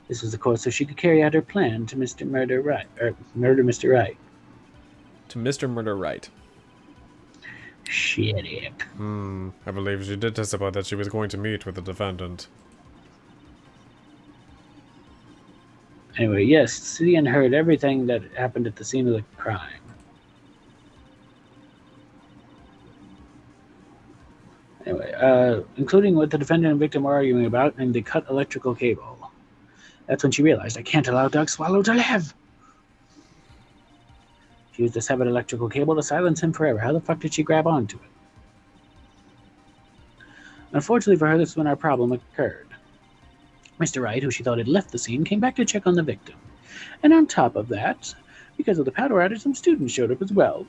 This was, of course, so she could carry out her plan to murder Mr. Wright. To Mr. Murder Wright. Shut up. I believe she did testify that she was going to meet with the defendant. Anyway, yes, see and heard everything that happened at the scene of the crime. Anyway, including what the defendant and victim were arguing about and the cut electrical cable. That's when she realized, I can't allow Doug Swallow to live. She used the severed electrical cable to silence him forever. How the fuck did she grab onto it? Unfortunately for her, this is when our problem occurred. Mr. Wright, who she thought had left the scene, came back to check on the victim. And on top of that, because of the power outage, some students showed up as well.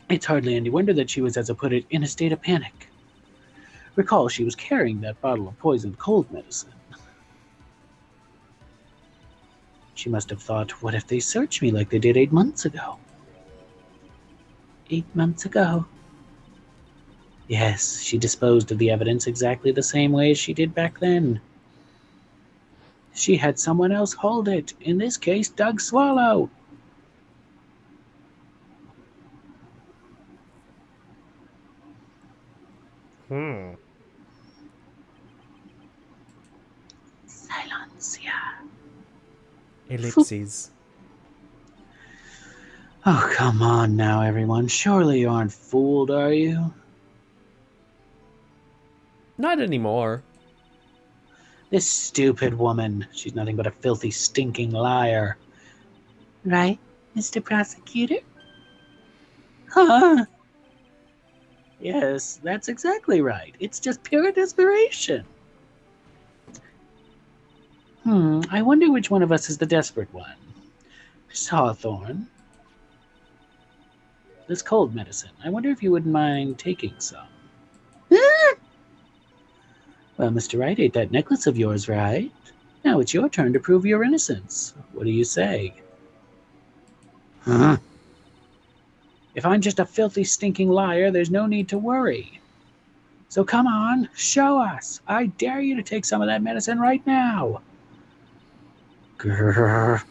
It's hardly any wonder that she was, as I put it, in a state of panic. Recall, she was carrying that bottle of poisoned cold medicine. She must have thought, what if they search me like they did 8 months ago? 8 months ago. Yes, she disposed of the evidence exactly the same way as she did back then. She had someone else hold it, in this case, Doug Swallow. Silencia. Ellipses. Oh, come on now, everyone. Surely you aren't fooled, are you? Not anymore. This stupid woman. She's nothing but a filthy, stinking liar. Right, Mr. Prosecutor? Huh? Yes, that's exactly right. It's just pure desperation. I wonder which one of us is the desperate one. Miss Hawthorne. This cold medicine. I wonder if you wouldn't mind taking some. Well, Mr. Wright ate that necklace of yours, right? Now it's your turn to prove your innocence. What do you say? Huh? If I'm just a filthy, stinking liar, there's no need to worry. So come on, show us. I dare you to take some of that medicine right now. Grrr,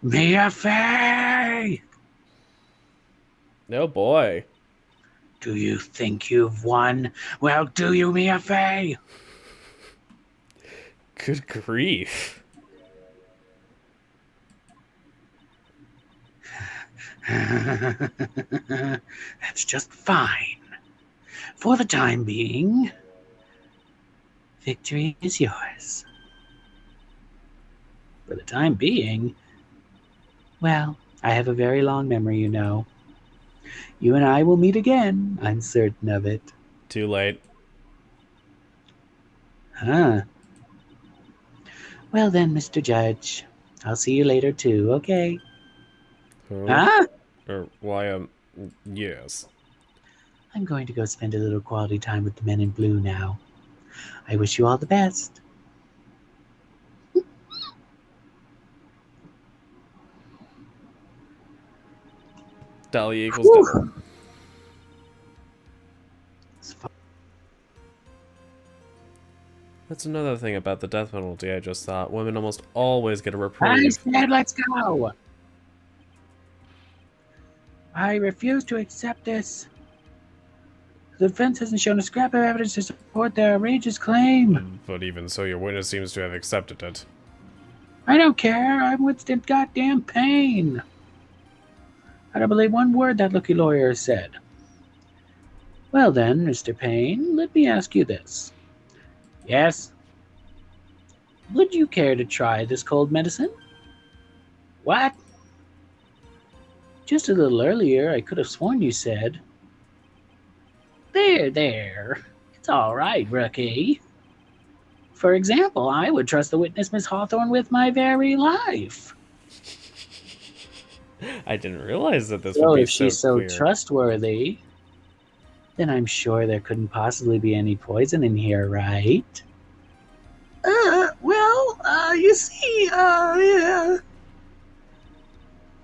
Mia Fey! Oh boy. Do you think you've won? Well, do you me a fay? Good grief. That's just fine. For the time being, victory is yours. For the time being, well, I have a very long memory, you know. You and I will meet again, I'm certain of it. Too late. Huh. Well then, Mr. Judge, I'll see you later too, okay? Huh? Huh? Or why, yes. I'm going to go spend a little quality time with the men in blue now. I wish you all the best. Dolly equals double. That's another thing about the death penalty I just thought. Women almost always get a I reprieve. said let's go! I refuse to accept this. The defense hasn't shown a scrap of evidence to support their outrageous claim. But even so, your witness seems to have accepted it. I don't care. I'm Winston goddamn Payne. I don't believe one word that looky lawyer said. Well then, Mr. Payne, let me ask you this. Yes? Would you care to try this cold medicine? What? Just a little earlier, I could have sworn you said. There. It's all right, rookie. For example, I would trust the witness, Miss Hawthorne, with my very life. I didn't realize that this So would be if she's so clear. trustworthy, then I'm sure there couldn't possibly be any poison in here, right? You see, yeah.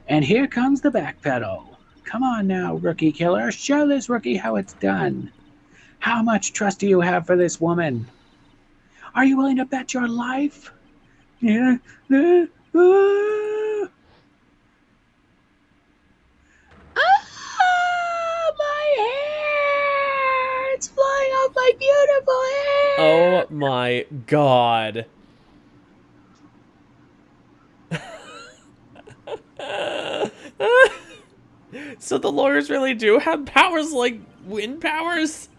And here comes the back pedal. Come on now, rookie killer. Show this rookie how it's done. How much trust do you have for this woman? Are you willing to bet your life? Yeah. Ah, my hair! It's flying off my beautiful hair! Oh my god. So the lawyers really do have powers like wind powers?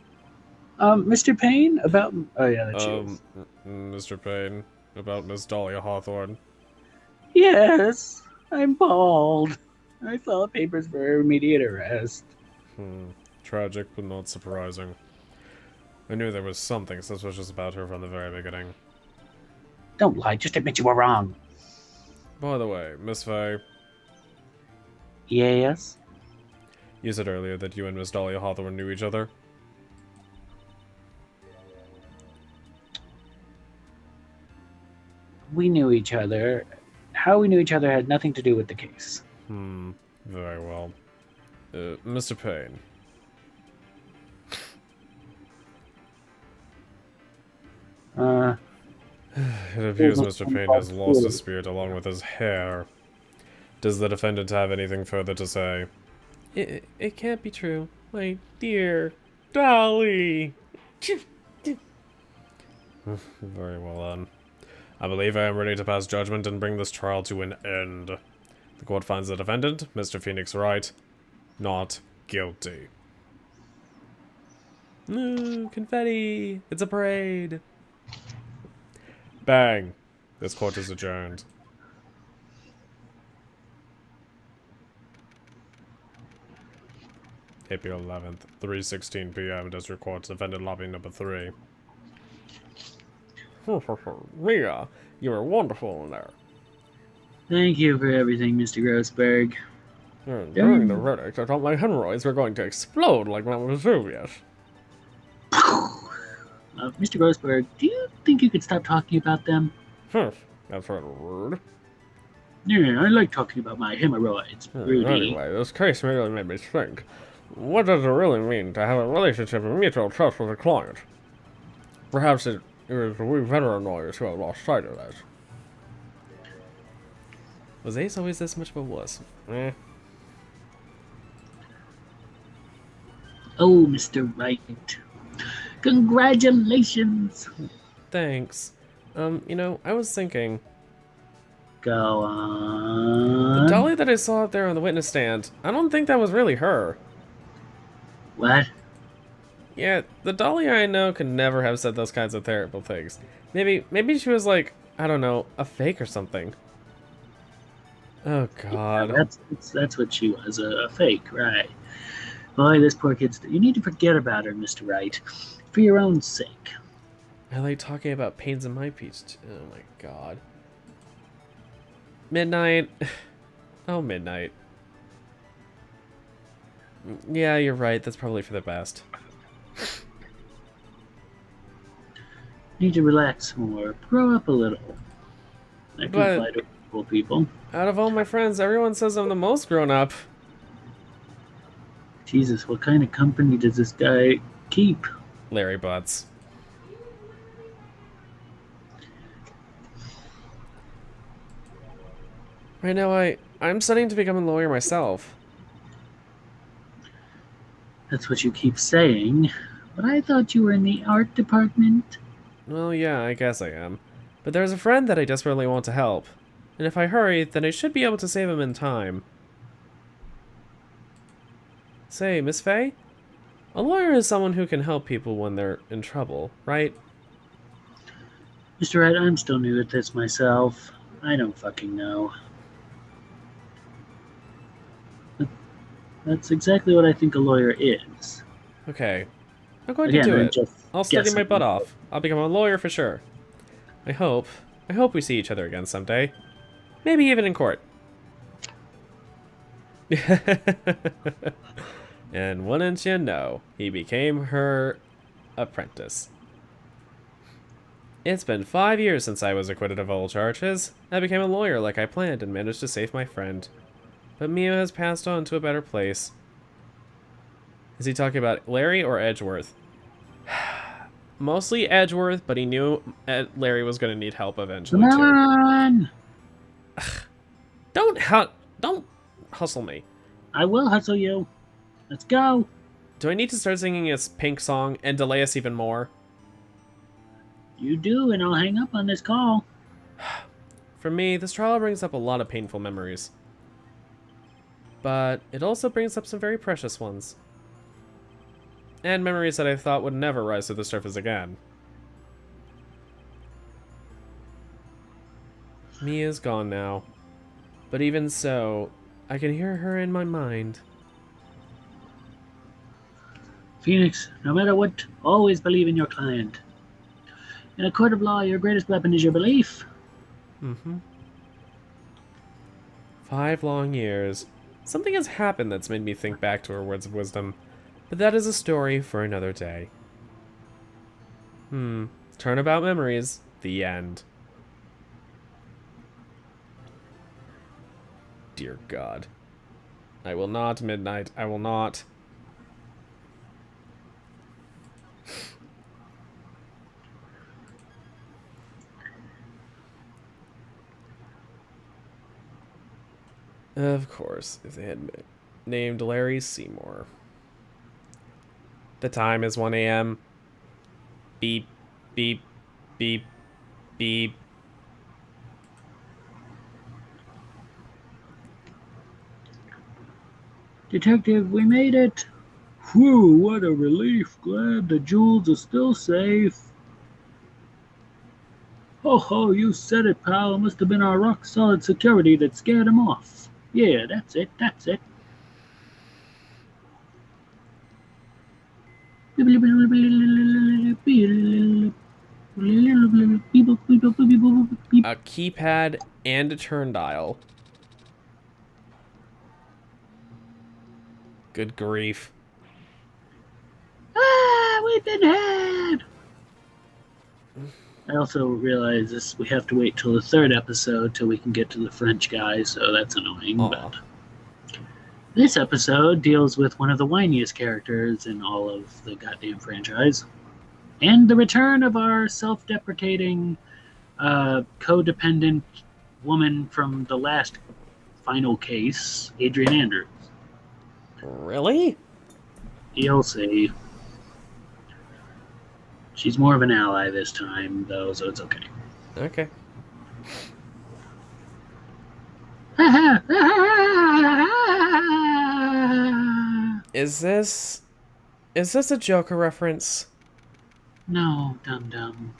Mr. Payne, about... Oh, yeah, that's you. Mr. Payne, about Miss Dahlia Hawthorne. Yes, I'm bald. I filed papers for immediate arrest. Tragic, but not surprising. I knew there was something suspicious about her from the very beginning. Don't lie, just admit you were wrong. By the way, Miss Faye, Yes? you said earlier that you and Miss Dahlia Hawthorne knew each other. We knew each other. How we knew each other had nothing to do with the case. Very well. Mr. Payne. It appears Mr. Payne has lost his spirit along with his hair. Does the defendant have anything further to say? It can't be true. My dear Dolly. Very well then. I believe I am ready to pass judgment and bring this trial to an end. The court finds the defendant, Mr. Phoenix Wright, not guilty. Ooh, confetti! It's a parade! Bang! This court is adjourned. April 11th, 3:16 p.m. District Court, defendant lobby number 3. Mia, you were wonderful in there. Thank you for everything, Mr. Grossberg. During the verdict, I thought my hemorrhoids were going to explode like Mount Vesuvius. Mr. Grossberg, do you think you could stop talking about them? That's rather rude. Yeah, I like talking about my hemorrhoids, Rudy. Anyway, this case really made me think. What does it really mean to have a relationship of mutual trust with a client? Perhaps it is we veteran lawyers who have lost sight of that. Was Ace always this much of a wuss? Oh, Mr. Wright. Congratulations. Thanks. I was thinking, Go the on. dolly that I saw out there on the witness stand, I don't think that was really her. What? Yeah, the dolly I know could never have said those kinds of terrible things. Maybe she was like, I don't know, a fake or something. Oh God. That's what she was, a fake, right? Boy, this poor kid's. You need to forget about her, Mr. Wright, for your own sake. I like talking about pains in my peach. Oh my God. Midnight. Oh, midnight. Yeah, you're right. That's probably for the best. Need to relax more. Grow up a little. That can But apply to cool people. out of all my friends, everyone says I'm the most grown up. Jesus, what kind of company does this guy keep? Larry Butts. Right now, I'm studying to become a lawyer myself. That's what you keep saying. But I thought you were in the art department. Well, yeah, I guess I am. But there's a friend that I desperately want to help. And if I hurry, then I should be able to save him in time. Say, Miss Faye? A lawyer is someone who can help people when they're in trouble, right? Mr. Wright, I'm still new at this myself. I don't fucking know. But that's exactly what I think a lawyer is. Okay. I'm going Again, to do I'm it. just I'll study my guessing. butt off. I'll become a lawyer for sure. I hope we see each other again someday. Maybe even in court. And wouldn't you know, he became her apprentice. It's been 5 years since I was acquitted of all charges. I became a lawyer like I planned and managed to save my friend. But Mia has passed on to a better place. Is he talking about Larry or Edgeworth? Mostly Edgeworth, but he knew Larry was going to need help eventually Come too. on! Don't hustle me. I will hustle you. Let's go. Do I need to start singing his Pink song and delay us even more? You do, and I'll hang up on this call. For me, this trial brings up a lot of painful memories. But it also brings up some very precious ones. And memories that I thought would never rise to the surface again. Mia's gone now. But even so, I can hear her in my mind. Phoenix, no matter what, always believe in your client. In a court of law, your greatest weapon is your belief. 5 long years. Something has happened that's made me think back to her words of wisdom. But that is a story for another day. Turnabout memories. The end. Dear God. I will not, Midnight. I will not. Of course, if they had named Larry Seymour. The time is 1 a.m. Beep, beep, beep, beep. Detective, we made it. Whew, what a relief. Glad the jewels are still safe. Ho ho, you said it, pal. It must have been our rock-solid security that scared him off. Yeah, that's it, that's it. A keypad and a turn dial. Good grief. Ah, we've been had. I also realize this. We have to wait till the 3rd episode till we can get to the French guy, so that's annoying. Aw. But this episode deals with one of the whiniest characters in all of the goddamn franchise, and the return of our self-deprecating, codependent woman from the last final case, Adrian Andrews. Really? You'll see. She's more of an ally this time, though, so it's okay. Okay. Is this a Joker reference? No, dum-dum.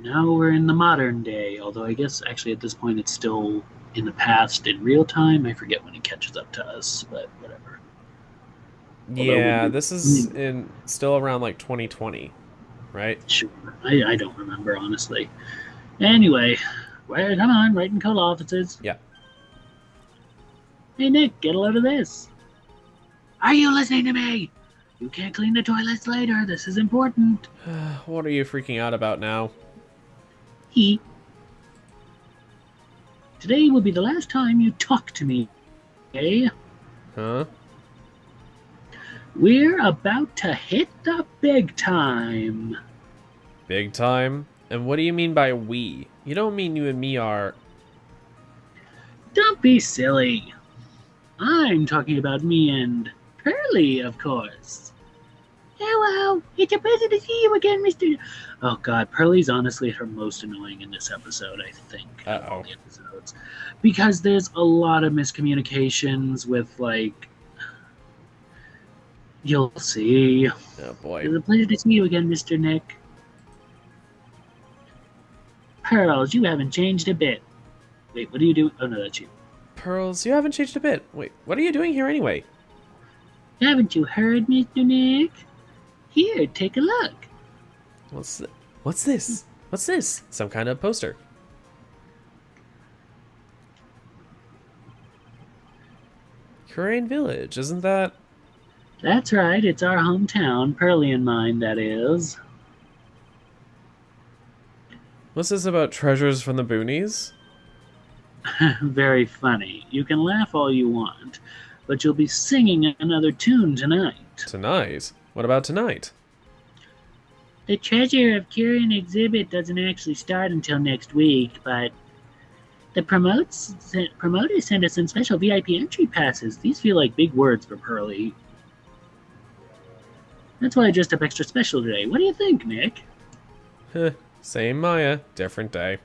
Now we're in the modern day, although I guess actually at this point it's still in the past in real time. I forget when it catches up to us, but whatever. Yeah, this is in still around like 2020, right? Sure. I don't remember, honestly. Anyway, come on, right in code offices. Yeah. Hey, Nick, get a load of this. Are you listening to me? You can't clean the toilets later. This is important. What are you freaking out about now? Today will be the last time you talk to me, okay? Huh? We're about to hit the big time. Big time? And what do you mean by we? You don't mean you and me are... Don't be silly. I'm talking about me and Pearly, of course. Hello, it's a pleasure to see you again, Mr. Oh god, Pearly's honestly her most annoying in this episode, I think. Of all the episodes. Because there's a lot of miscommunications with, like... You'll see. Oh boy. It's a pleasure to see you again, Mr. Nick. Pearls, you haven't changed a bit. Wait, what do you do? Oh no, that's you. Pearls, you haven't changed a bit. Wait, what are you doing here anyway? Haven't you heard, Mr. Nick? Here, take a look. What's this? What's this? Some kind of poster. Crane Village, isn't that? That's right, it's our hometown, Pearly and mine, that is. What's this about treasures from the boonies? Very funny. You can laugh all you want, but you'll be singing another tune tonight. Tonight? What about tonight? The Treasure of Curin exhibit doesn't actually start until next week, but the promoters sent us some special VIP entry passes. These feel like big words for Pearly. That's why I dressed up extra special today. What do you think, Nick? Same Maya, different day.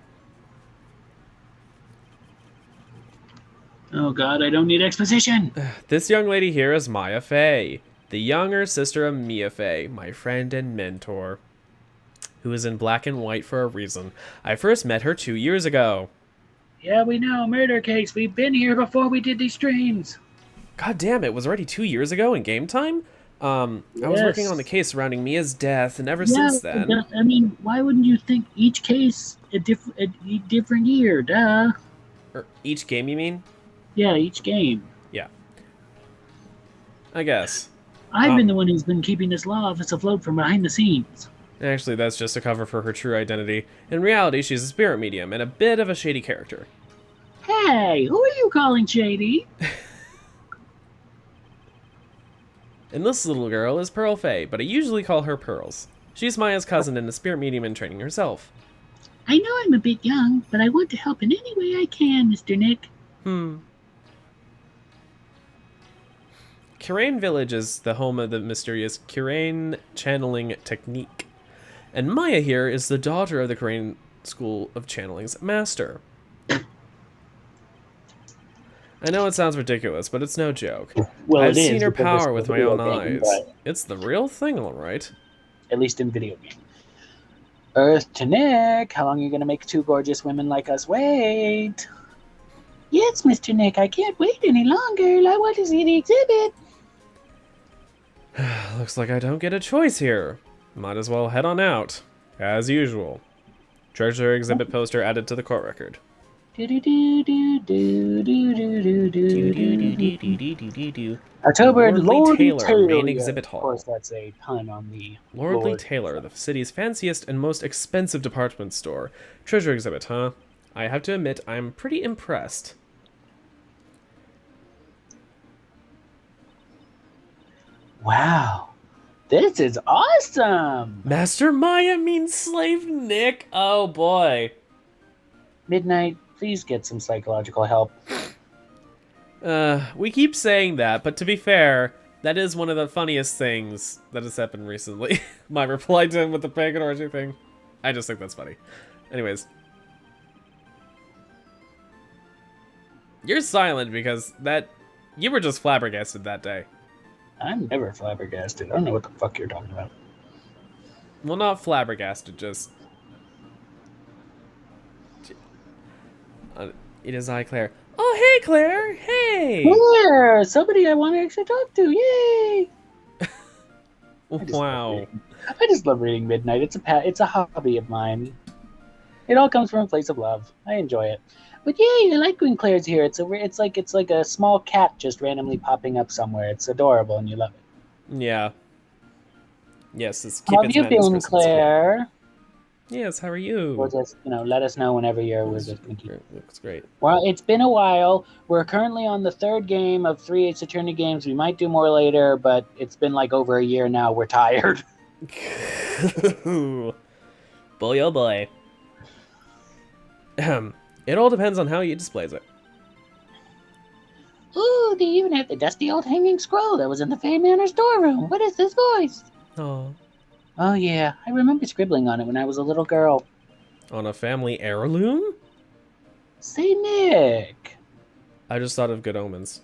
Oh god, I don't need exposition! This young lady here is Maya Fey, the younger sister of Mia Fey, my friend and mentor, who is in black and white for a reason. I first met her 2 years ago. Yeah, we know, murder case. We've been here before we did these streams. God damn, it was already 2 years ago in game time? I was working on the case surrounding Mia's death, and ever since then... I mean, why wouldn't you think each case a different year, duh? Or each game, you mean? Yeah, each game. Yeah. I guess. I've been the one who's been keeping this law office afloat from behind the scenes. Actually, that's just a cover for her true identity. In reality, she's a spirit medium and a bit of a shady character. Hey, who are you calling shady? And this little girl is Pearl Fey, but I usually call her Pearls. She's Maya's cousin and a spirit medium in training herself. I know I'm a bit young, but I want to help in any way I can, Mr. Nick. Kirain Village is the home of the mysterious Kirain channeling technique. And Maya here is the daughter of the Kirain School of Channeling's master. I know it sounds ridiculous, but it's no joke. Well, I've seen her power with my own eyes. But It's the real thing, alright. at least in video games. Earth to Nick, how long are you going to make two gorgeous women like us wait? Yes, Mr. Nick, I can't wait any longer. I want to see the exhibit. Looks like I don't get a choice here. Might as well head on out. As usual. Treasure exhibit poster added to the court record. October, Lordly Lord Taylor, main exhibit hall. Of course, that's a pun on the Lordly Lord. Taylor, the city's fanciest and most expensive department store. Treasure exhibit, huh? I have to admit, I'm pretty impressed. Wow, this is awesome! Master Maya means slave Nick. Oh boy. Midnight, please get some psychological help. We keep saying that, but to be fair, That is one of the funniest things that has happened recently. My reply to him with the pagan orgy thing. I just think that's funny. Anyways. You're silent because you were just flabbergasted that day. I'm never flabbergasted. I don't know what the fuck you're talking about. Well, not flabbergasted, just... it is I, Claire. Oh, hey, Claire! Hey! Claire! Somebody I want to actually talk to. Yay! Wow. I just love reading Midnight. It's a hobby of mine. It all comes from a place of love. I enjoy it. But yay, I like when Claire's here. It's like a small cat just randomly popping up somewhere. It's adorable and you love it. Yeah. Yes, it's How have you been, Claire? Yes, how are you? Or just, let us know whenever you're with it. Looks great. Well, it's been a while. We're currently on the 3rd game of 3 Ace Attorney games. We might do more later, but it's been like over a year now. We're tired. Boy, oh boy. It all depends on how you displays it. Ooh, they even have the dusty old hanging scroll that was in the Fey Manor storeroom. What is this voice? Oh. Oh, yeah. I remember scribbling on it when I was a little girl. On a family heirloom? Say, Nick. I just thought of Good Omens.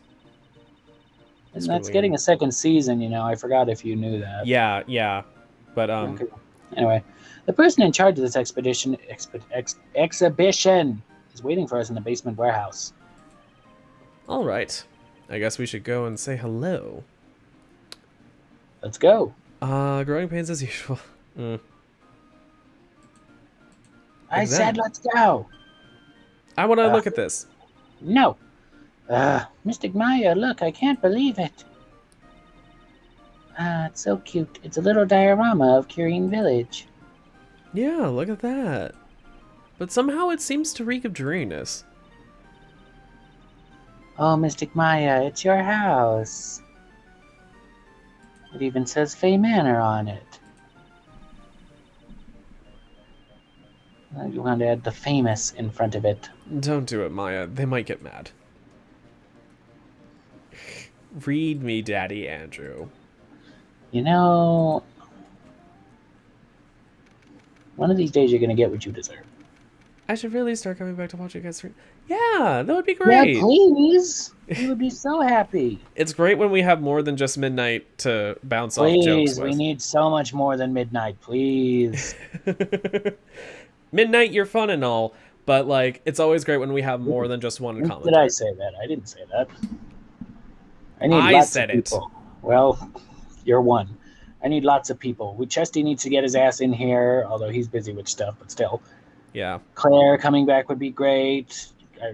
And that's getting a 2nd season, I forgot if you knew that. Yeah. But, Okay. Anyway, the person in charge of this exhibition is waiting for us in the basement warehouse. All right. I guess we should go and say hello. Let's go. Growing pains as usual. I said let's go. I want to look at this. No. Mystic Maya, look, I can't believe it. It's so cute. It's a little diorama of Kirine Village. Yeah, look at that. But somehow it seems to reek of dreariness. Oh, Mystic Maya, it's your house. It even says Fey Manor on it. You want to add the famous in front of it. Don't do it, Maya. They might get mad. Read me, Daddy Andrew. One of these days you're going to get what you deserve. I should really start coming back to watch you guys stream. Yeah, that would be great. Yeah, please. We would be so happy. It's great when we have more than just Midnight to bounce off jokes with. Please, we need so much more than Midnight, please. Midnight, you're fun and all, but it's always great when we have more than just one comment. Did I say that? I didn't say that. I need lots of people. Well, you're one. I need lots of people. Chesty needs to get his ass in here, although he's busy with stuff, but still. Yeah. Claire coming back would be great.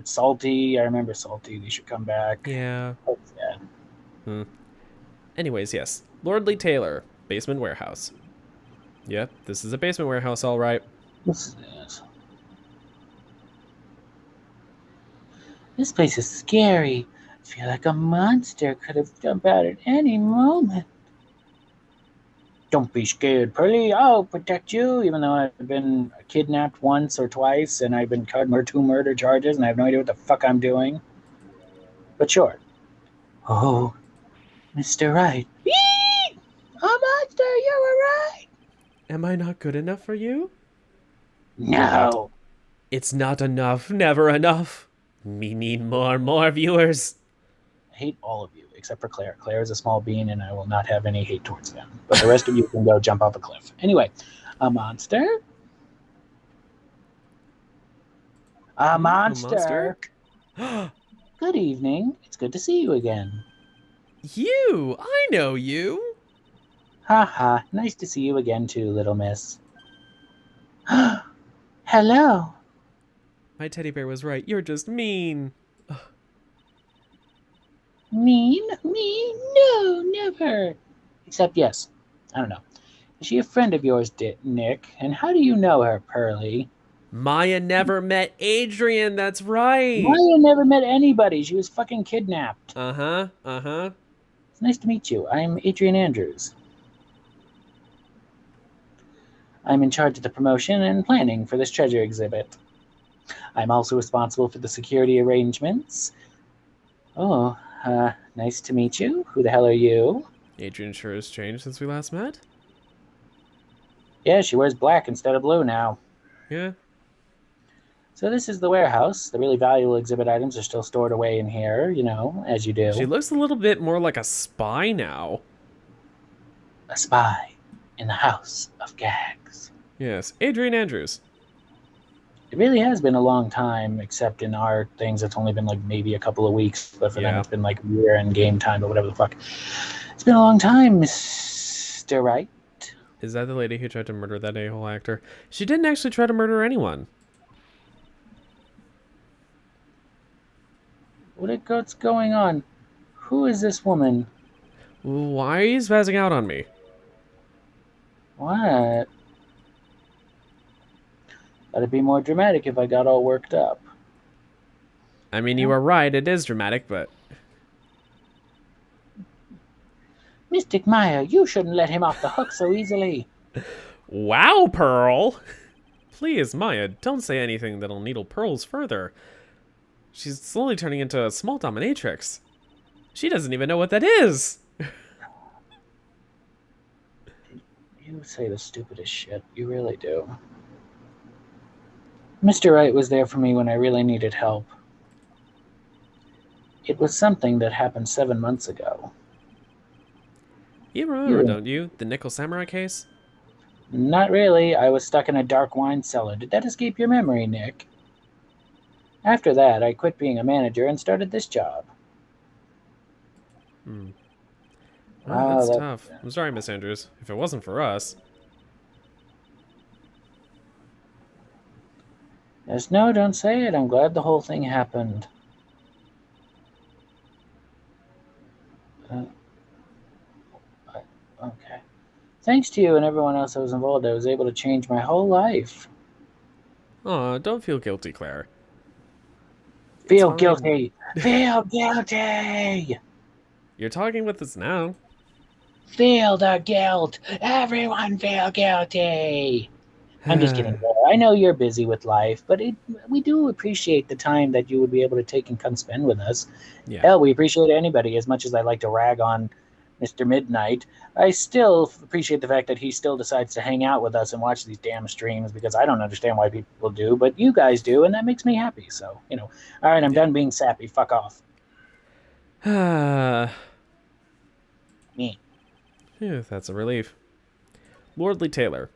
Salty, I remember Salty. They should come back. Yeah. Oh, yeah. Anyways, yes. Lordly Taylor, basement warehouse. Yep, this is a basement warehouse, all right. This place is scary. I feel like a monster could have jumped out at any moment. Don't be scared, Pearly. I'll protect you, even though I've been kidnapped once or twice, and I've been caught 2 murder charges, and I have no idea what the fuck I'm doing. But sure. Oh, Mr. Wright. Yee! A monster, you were right! Am I not good enough for you? No. It's not enough, never enough. We need more viewers. I hate all of you, except for Claire. Claire is a small bean, and I will not have any hate towards them. But the rest of you can go jump off a cliff. Anyway, a monster? A monster? Good evening. It's good to see you again. You! I know you! Haha, nice to see you again too, little miss. Hello. My teddy bear was right. You're just mean. Mean? Me? No, never. Except, yes. I don't know. Is she a friend of yours, Nick? And how do you know her, Pearly? Maya never met Adrian, that's right. Maya never met anybody. She was fucking kidnapped. Uh-huh. It's nice to meet you. I'm Adrian Andrews. I'm in charge of the promotion and planning for this treasure exhibit. I'm also responsible for the security arrangements. Oh, nice to meet you. Who the hell are you? Adrian sure has changed since we last met. Yeah, she wears black instead of blue now. Yeah. So this is the warehouse. The really valuable exhibit items are still stored away in here, you know, as you She do. looks a little bit more like a spy now. A spy in the house of gags. Yes, Adrian Andrews. It really has been a long time, except in our things, it's only been like maybe a couple of weeks, but for them, Yeah. it's been like year and game time, but whatever the fuck. It's been a long time, Mr. Wright. Is that the lady who tried to murder that a-hole actor? She didn't actually try to murder anyone. What's going on? Who is this woman? Why are you spazzing out on me? What? That'd be more dramatic if I got all worked up. I mean, you are right, it is dramatic, but... Mystic Maya, you shouldn't let him off the hook so easily. Wow, Pearl! Please, Maya, don't say anything that'll needle Pearls further. She's slowly turning into a small dominatrix. She doesn't even know what that is! You say the stupidest shit. You really do. Mr. Wright was there for me when I really needed help. It was something that happened 7 months ago. You remember, don't you? The Nickel Samurai case? Not really. I was stuck in a dark wine cellar. Did that escape your memory, Nick? After that, I quit being a manager and started this job. Oh, that's tough. I'm sorry, Miss Andrews. If it wasn't for us... Yes, no, don't say it. I'm glad the whole thing happened. Okay. Thanks to you and everyone else that was involved, I was able to change my whole life. Aw, don't feel guilty, Claire. Feel guilty! Feel guilty! You're talking with us now. Feel the guilt! Everyone feel guilty! I'm just kidding. I know you're busy with life, but we do appreciate the time that you would be able to take and come spend with us. Yeah. Hell, we appreciate anybody. As much as I like to rag on Mr. Midnight, I still appreciate the fact that he still decides to hang out with us and watch these damn streams, because I don't understand why people do, but you guys do, and that makes me happy. So, you know. All right, I'm done being sappy. Fuck off. Me. Phew, that's a relief. Lordly Taylor.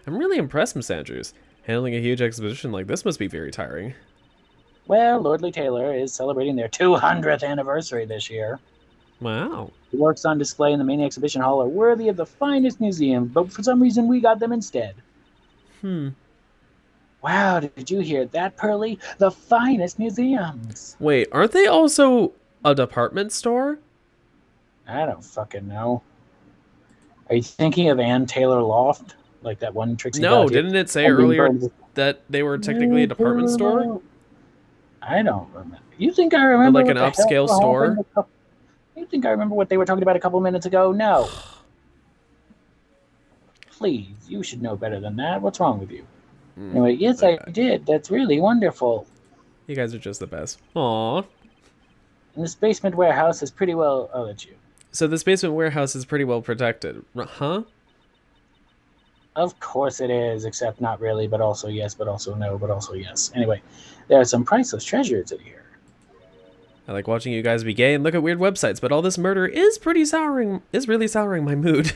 I'm really impressed, Miss Andrews. Handling a huge exhibition like this must be very tiring. Well, Lordly Taylor is celebrating their 200th anniversary this year. Wow. The works on display in the main exhibition hall are worthy of the finest museum, but for some reason we got them instead. Wow, did you hear that, Pearly? The finest museums. Wait, aren't they also a department store? I don't fucking know. Are you thinking of Ann Taylor Loft? Like that one Trixie No, Dottie? didn't it say earlier that they were technically a department store? I don't remember. You think I remember? Or like an upscale store? You think I remember what they were talking about a couple minutes ago? No. Please, you should know better than that. What's wrong with you? Anyway, yes, I did. That's really wonderful. You guys are just the best. Aww. And this basement warehouse is pretty well... Oh, that's you. So this basement warehouse is pretty well protected, huh? Of course it is, except not really, but also yes, but also no, but also yes. Anyway, there are some priceless treasures in here. I like watching you guys be gay and look at weird websites, but all this murder is really souring my mood.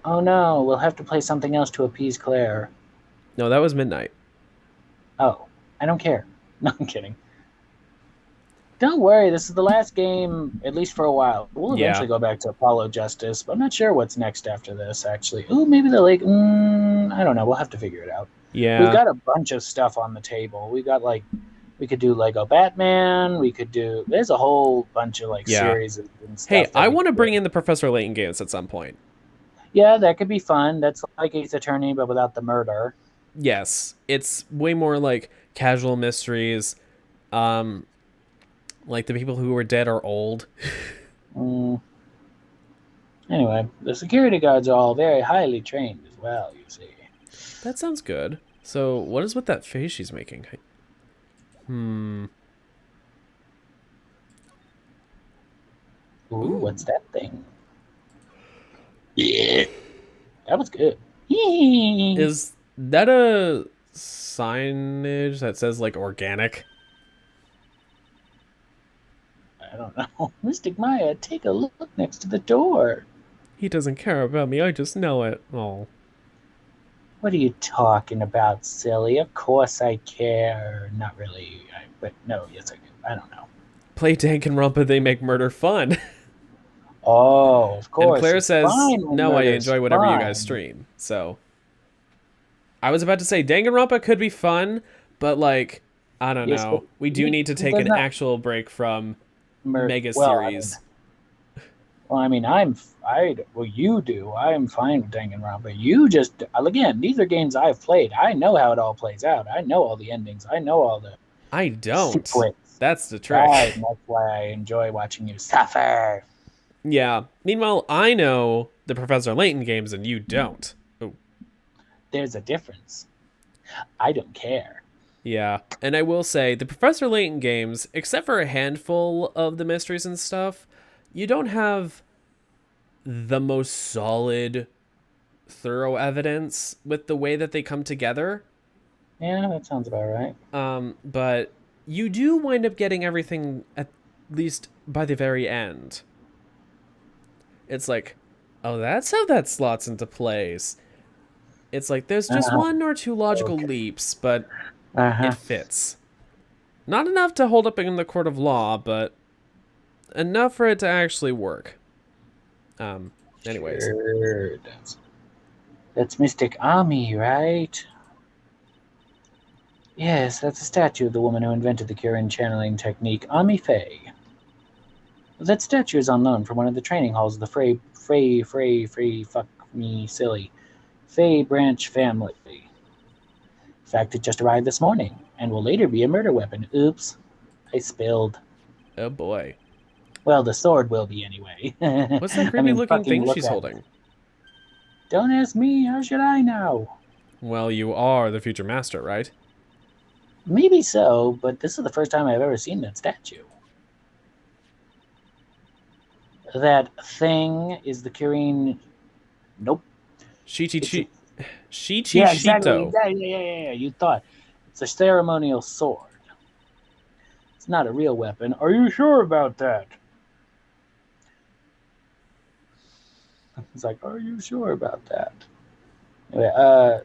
Oh no, we'll have to play something else to appease Claire. No, that was Midnight. Oh, I don't care. No, I'm kidding. Don't worry, this is the last game, at least for a while. We'll eventually go back to Apollo Justice, but I'm not sure what's next after this, actually. Ooh, maybe the lake... I don't know, we'll have to figure it out. Yeah. We've got a bunch of stuff on the table. We got, like... We could do Lego Batman, we could do... There's a whole bunch of, like, series and stuff. Hey, I want to bring in the Professor Layton games at some point. Yeah, that could be fun. That's like Ace Attorney, but without the murder. Yes. It's way more, like, casual mysteries. Like, the people who are dead are old. Anyway, the security guards are all very highly trained as well, you see. That sounds good. So, what is with that face she's making? Ooh, Ooh. what's that thing? Yeah. That was good. I Is that a signage that says like organic? don't know. Mystic Maya, take a look next to the door. He doesn't care about me. I just know it. Oh. What are you talking about, silly? Of course I care. Not really, but no, yes I do. I don't know. Play Danganronpa, they make murder fun. Oh, of And course. Claire It's says, fine when no, I murder's enjoy whatever you guys fun. stream. So, I was about to say Danganronpa could be fun, but like, I don't Yes, but know. We do need to take they're an not actual break from murder. mega series. Well, you do. I am fine with Danganronpa. You just, again, these are games I've played. I know how it all plays out. I know all the endings. I know all the I don't. sequence. That's the Right, trick. and that's why I enjoy watching you suffer. Yeah. Meanwhile, I know the Professor Layton games and you don't. Oh, There's a difference. I don't care. yeah. And I will say, the Professor Layton games, except for a handful of the mysteries and stuff, you don't have the most solid, thorough evidence with the way that they come together. Yeah, that sounds about right. But you do wind up getting everything at least by the very end. It's like, oh, that's how that slots into place. It's like there's just Uh, one or two logical okay. leaps, but it Uh-huh. fits. Not enough to hold up in the court of law, but enough for it to actually work. Anyways. Sure. That's Mystic Ami, right? Yes, that's a statue of the woman who invented the Kirin channeling technique, Ami Faye. That statue is on loan from one of the training halls of the fuck me silly, Faye branch family. In fact, it just arrived this morning, and will later be a murder weapon. Oops, I spilled. Oh boy. Well, the sword will be anyway. What's that I creepy mean, looking fucking thing look she's at holding? it. Don't ask me, how should I know? Well, you are the future master, right? Maybe so, but this is the first time I've ever seen that statue. That thing is the Kirin. Nope. Shichi Yeah, exactly. Shito. Yeah. You thought it's a ceremonial sword. It's not a real weapon. Are you sure about that? It's like, are you sure about that? Anyway,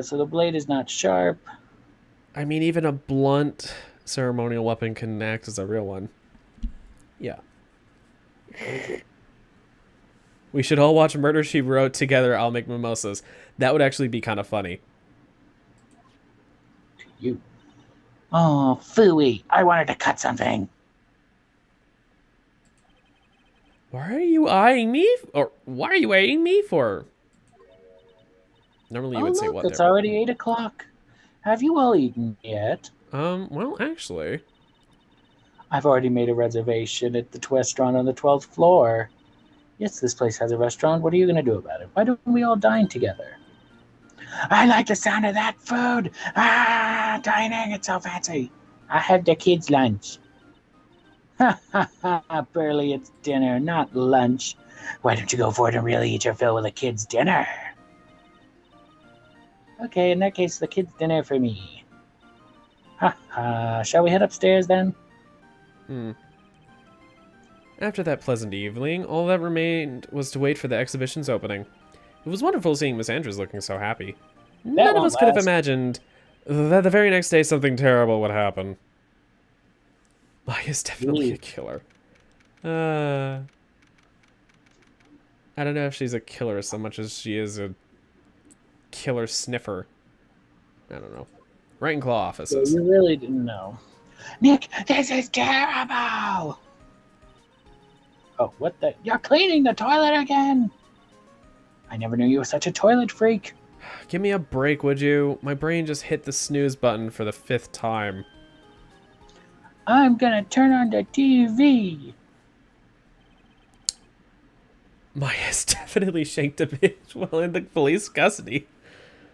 so the blade is not sharp. I mean, even a blunt ceremonial weapon can act as a real one. Yeah. We should all watch Murder, She Wrote together. I'll make mimosas. That would actually be kind of funny. You. Oh, phooey. I wanted to cut something. Why are you eyeing me? Or why are you eyeing me for? Normally you would say Look, what it's there. already 8 o'clock. Have you all eaten yet? Well, actually. I've already made a reservation at the restaurant on the 12th floor. Yes, this place has a restaurant. What are you going to do about it? Why don't we all dine together? I like the sound of that food. Dining, it's so fancy. I have the kids' lunch. Ha ha ha, Burley, it's dinner, not lunch. Why don't you go for it and really eat your fill with a kid's dinner? Okay, in that case, the kids' dinner for me. Ha ha, shall we head upstairs then? After that pleasant evening, all that remained was to wait for the exhibition's opening. It was wonderful seeing Miss Andrews looking so happy. None of won't us could have last. imagined that the very next day something terrible would happen. Maya's definitely a killer. I don't know if she's a killer so much as she is a killer sniffer. I don't know. Right in claw offices. You really didn't know. Nick, this is terrible! Oh, what the? You're cleaning the toilet again! I never knew you were such a toilet freak. Give me a break, would you? My brain just hit the snooze button for the 5th time. I'm gonna turn on the TV. Maya's definitely shanked a bitch while in the police custody.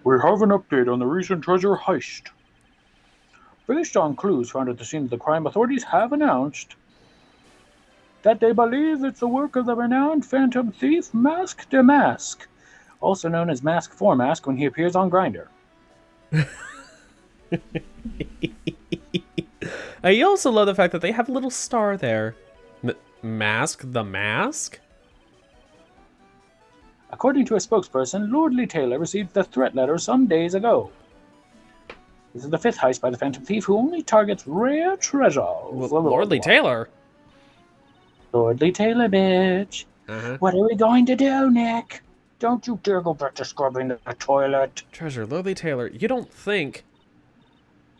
We have an update on the recent treasure heist. Based on clues found at the scene of the crime, authorities have announced that they believe it's the work of the renowned phantom thief Mask de Mask, also known as Mask for Mask when he appears on Grindr. I also love the fact that they have a little star there. Mask the Mask? According to a spokesperson, Lordly Taylor received the threat letter some days ago. This is the 5th heist by the Phantom Thief, who only targets rare treasures. Lordly Taylor. Lordly Taylor, bitch. What are we going to do, Nick? Don't you dare go back to scrubbing the toilet. Treasure, Lordly Taylor, you don't think...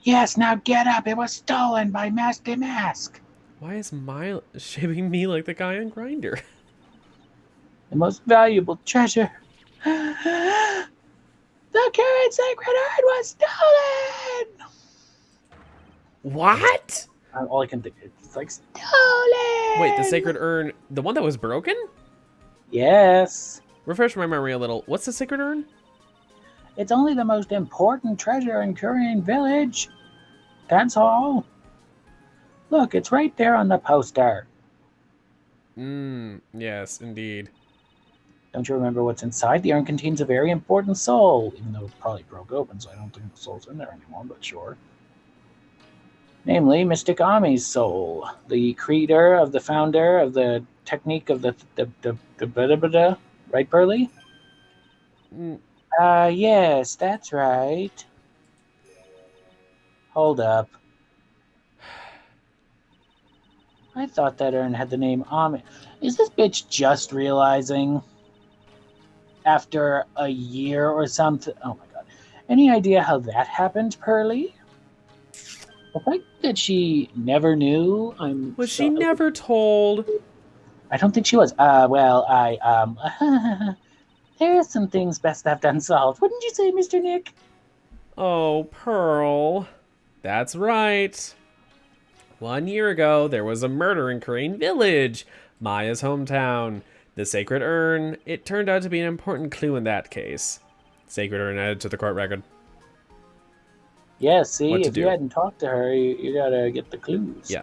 Yes, now get up. It was stolen by Mask de Mask. Why is Mile shaming me like the guy on Grindr? The most valuable treasure. The current sacred urn was stolen! What? All I can think is, it's like, stolen! Wait, the sacred urn, the one that was broken? Yes. Refresh my memory a little. What's the sacred urn? It's only the most important treasure in Korean village. That's all. Look, it's right there on the poster. Yes, indeed. Don't you remember what's inside? The urn contains a very important soul, even though it probably broke open, so I don't think the soul's in there anymore, but sure. Namely, Mystic Ami's soul, the creator of the founder of the technique of the right, Burley? Yes, that's right. Hold up. I thought that urn had the name Ami. Is this bitch just realizing after a year or something? Oh my god. Any idea how that happened, Pearly? The fact that she never knew, Was she never told? I don't think she was. There are some things best left unsolved. Wouldn't you say, Mr. Nick? Oh, Pearl. That's right. 1 year ago, there was a murder in Korean Village, Maya's hometown. The sacred urn, it turned out to be an important clue in that case. Sacred urn added to the court record. Yeah, see, if you hadn't talked to her, you gotta get the clues. Yeah.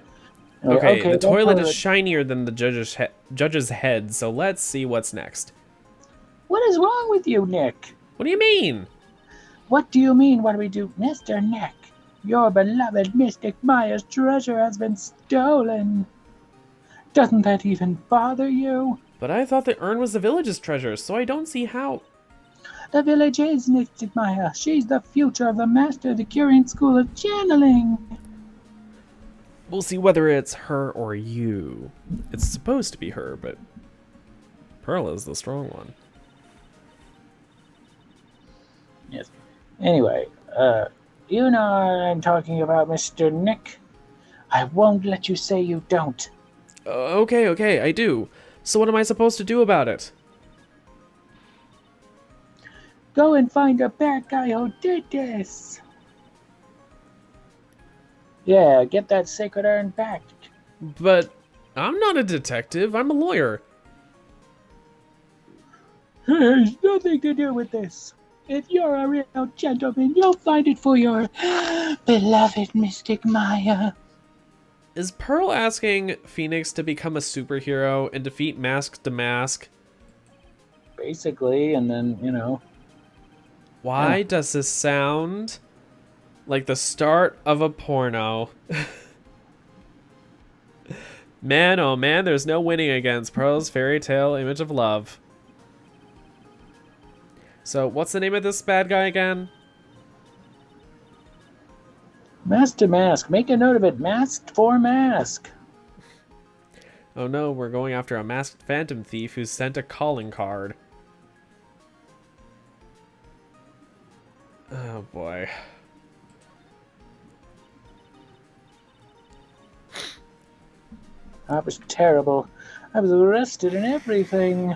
Okay, the toilet is shinier than the judge's head, so let's see what's next. What is wrong with you, Nick? What do you mean? What do you mean, what do we do? Mr. Nick, your beloved Mystic Maya's treasure has been stolen. Doesn't that even bother you? But I thought the urn was the village's treasure, so I don't see how... The village is Mystic Maya. She's the future of the master of the Korean school of channeling. We'll see whether it's her or you. It's supposed to be her, but Pearl is the strong one. Yes. Anyway, you know I'm talking about, Mr. Nick. I won't let you say you don't. Okay, I do. So what am I supposed to do about it? Go and find a bad guy who did this. Yeah, get that sacred urn back. But I'm not a detective. I'm a lawyer. There's nothing to do with this. If you're a real gentleman, you'll find it for your beloved Mystic Maya. Is Pearl asking Phoenix to become a superhero and defeat Mask to Mask? Basically, and then, you know. Why does this sound like the start of a porno? Man, oh man, there's no winning against Pearl's fairy tale image of love. So, what's the name of this bad guy again? Mask to Mask. Make a note of it. Masked for Mask. Oh no, we're going after a masked phantom thief who sent a calling card. Oh boy. That was terrible. I was arrested and everything.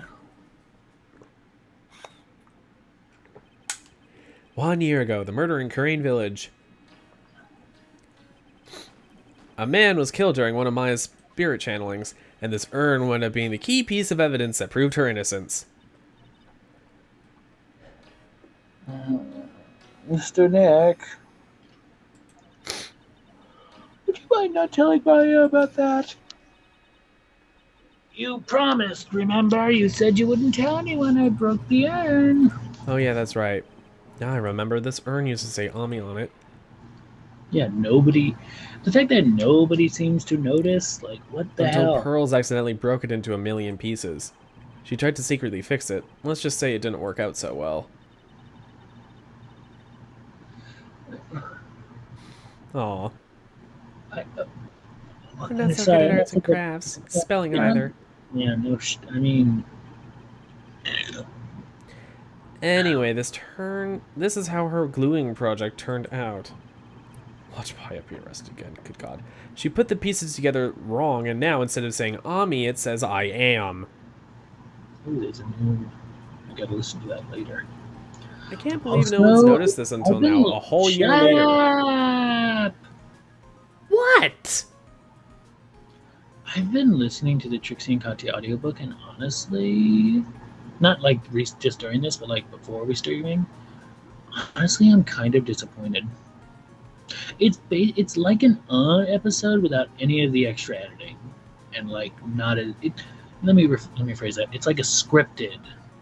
1 year ago, the murder in Korean Village. A man was killed during one of Maya's spirit channelings, and this urn wound up being the key piece of evidence that proved her innocence. Mr. Nick, would you mind not telling Maya about that? You promised, remember? You said you wouldn't tell anyone I broke the urn. Oh yeah, that's right. Now I remember this urn used to say Ami on it. Yeah, nobody. The fact that nobody seems to notice, like, what the Until hell? Pearls accidentally broke it into a million pieces. She tried to secretly fix it. Let's just say it didn't work out so well. Aw. I, We're not so sorry, good at I'm arts not and such a- crafts. Spelling yeah, either. Yeah, no, I mean, Anyway, this is how her gluing project turned out. Watch Paya be arrested again, good god. She put the pieces together wrong, and now instead of saying Ami, it says I am. ooh, there's a new. I gotta listen to that later. I can't believe no Also, one's noticed this until I've been- now, a whole year Shut later. up! What? I've been listening to the Trixie and Katya audiobook, and honestly, not like just during this, but like before we streaming, honestly, I'm kind of disappointed. It's like an episode without any of the extra editing, and like not a. Let me rephrase that. It's like a scripted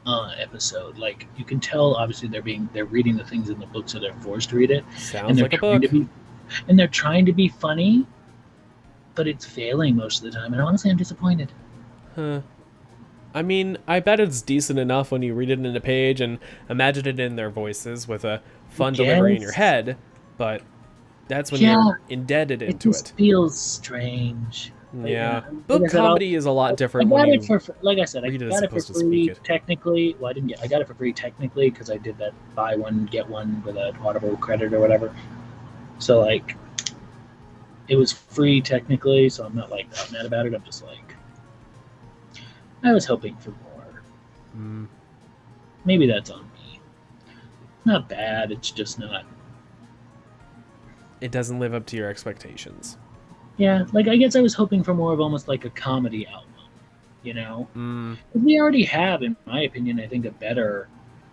episode. Like you can tell, obviously they're reading the things in the book, so they're forced to read it, Sounds and they're like a trying book. and they're trying to be funny, but it's failing most of the time. And honestly, I'm disappointed. Huh. I mean, I bet it's decent enough when you read it in a page and imagine it in their voices with a fun delivery in your Yes. head, but that's when Yeah, you're indebted It into just it. feels strange. But Yeah. like Book I said, comedy is a lot I different got when it you for like I said, I read it as got it for opposed to free speak it. technically. Well, I got it for free technically because I did that buy one get one with an Audible credit or whatever. So like, it was free technically, so I'm not like that mad about it. I'm just like, I was hoping for more. Mm. Maybe that's on me. Not bad. It's just not. It doesn't live up to your expectations. Yeah, like I guess I was hoping for more of almost like a comedy album, you know? Mm. We already have, in my opinion, I think a better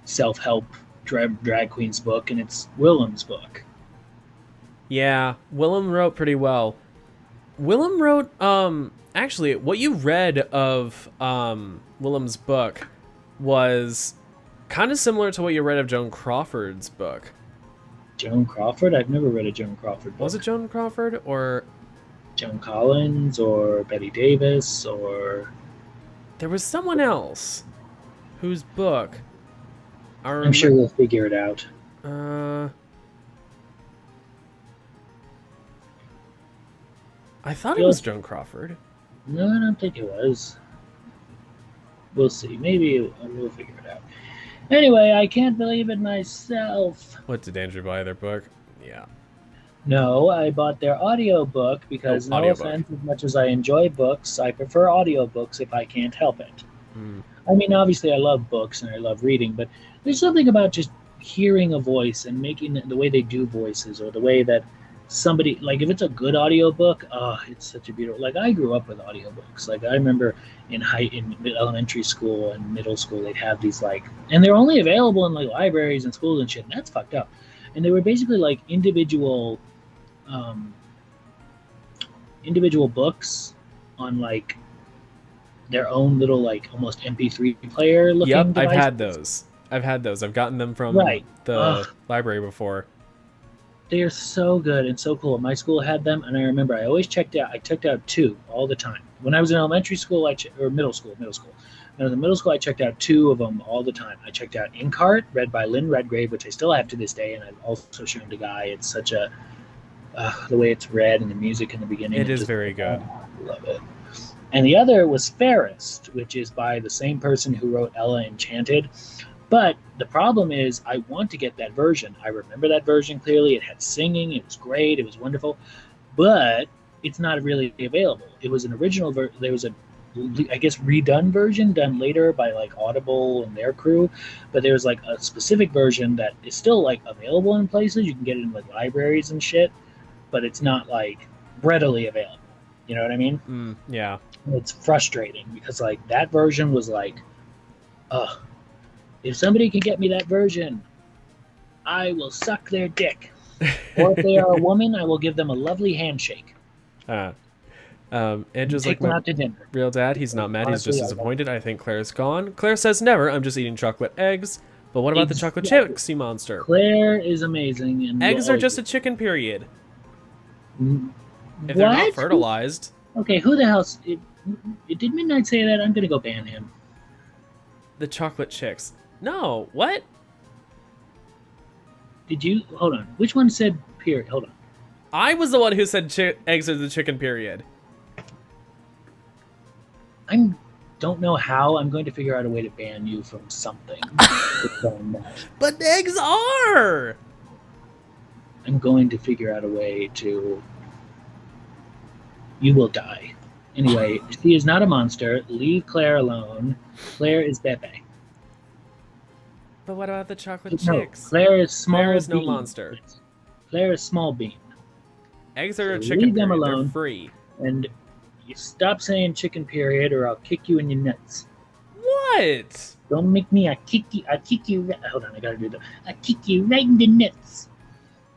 self-help drag queens book, and it's Willem's book. Yeah, Willem wrote pretty well. Willem wrote, actually, what you read of Willem's book was kind of similar to what you read of Joan Crawford's book. Joan Crawford? I've never read a Joan Crawford book. Was it Joan Crawford or Joan Collins or Betty Davis or... there was someone else whose book I'm sure we'll figure it out. I thought it was Joan Crawford. No, I don't think it was. We'll see. Maybe we'll figure it out. Anyway, I can't believe it myself. What, did Andrew buy their book? Yeah. No, I bought their audiobook because, no audiobook. offense, as much as I enjoy books, I prefer audiobooks if I can't help it. Mm. I mean, obviously, I love books and I love reading, but there's something about just hearing a voice and making the way they do voices, or the way that somebody, like, if it's a good audiobook, it's such a beautiful. Like, I grew up with audiobooks. Like, I remember in elementary school and middle school, they'd have these, like, and they're only available in like libraries and schools and shit. And that's fucked up. And they were basically like individual books on like their own little like almost MP3 player looking Yep, devices. I've had those. I've gotten them from Right. the library before. They are so good and so cool. My school had them, and I remember I always checked out. I checked out 2 all the time. When I was in elementary school, or middle school. When I was in middle school, I checked out 2 of them all the time. I checked out Inkheart, read by Lynn Redgrave, which I still have to this day, and I've also shown to Guy. It's such a the way it's read and the music in the beginning. It is very good. I love it. And the other was Fairest, which is by the same person who wrote Ella Enchanted. But the problem is, I want to get that version. I remember that version clearly. It had singing. It was great. It was wonderful. But it's not really available. It was an original version. There was a, I guess, redone version done later by like Audible and their crew. But there was like a specific version that is still like available in places. You can get it in like libraries and shit. But it's not like readily available. You know what I mean? Yeah. It's frustrating because like that version was like, if somebody can get me that version, I will suck their dick. Or if they are a woman, I will give them a lovely handshake. Andrew's Take like, them my out to dinner. real dad, he's not mad, he's Honestly, just I love disappointed. I think Claire's gone. Claire says never, I'm just eating chocolate eggs. But what about the chocolate Exactly. chicks, you monster? Claire is amazing, and Eggs are just a chicken, period. What? If they're not fertilized. Okay, who the hell's... Did Midnight say that? I'm gonna go ban him. The chocolate chicks. No, what? Did you... Hold on. Which one said period? Hold on. I was the one who said eggs are the chicken, period. I don't know how. I'm going to figure out a way to ban you from something. But eggs are! I'm going to figure out a way to... You will die. Anyway, she is not a monster. Leave Claire alone. Claire is Bebe. But what about the chocolate No, chicks? Claire is small Claire is no bean. monster. Claire is small bean. Eggs are a So chicken, leave them period. alone. They're free. And you stop saying chicken period or I'll kick you in your nuts. What? Don't make me, I kick you, hold on, I gotta do that. I kick you right in the nuts.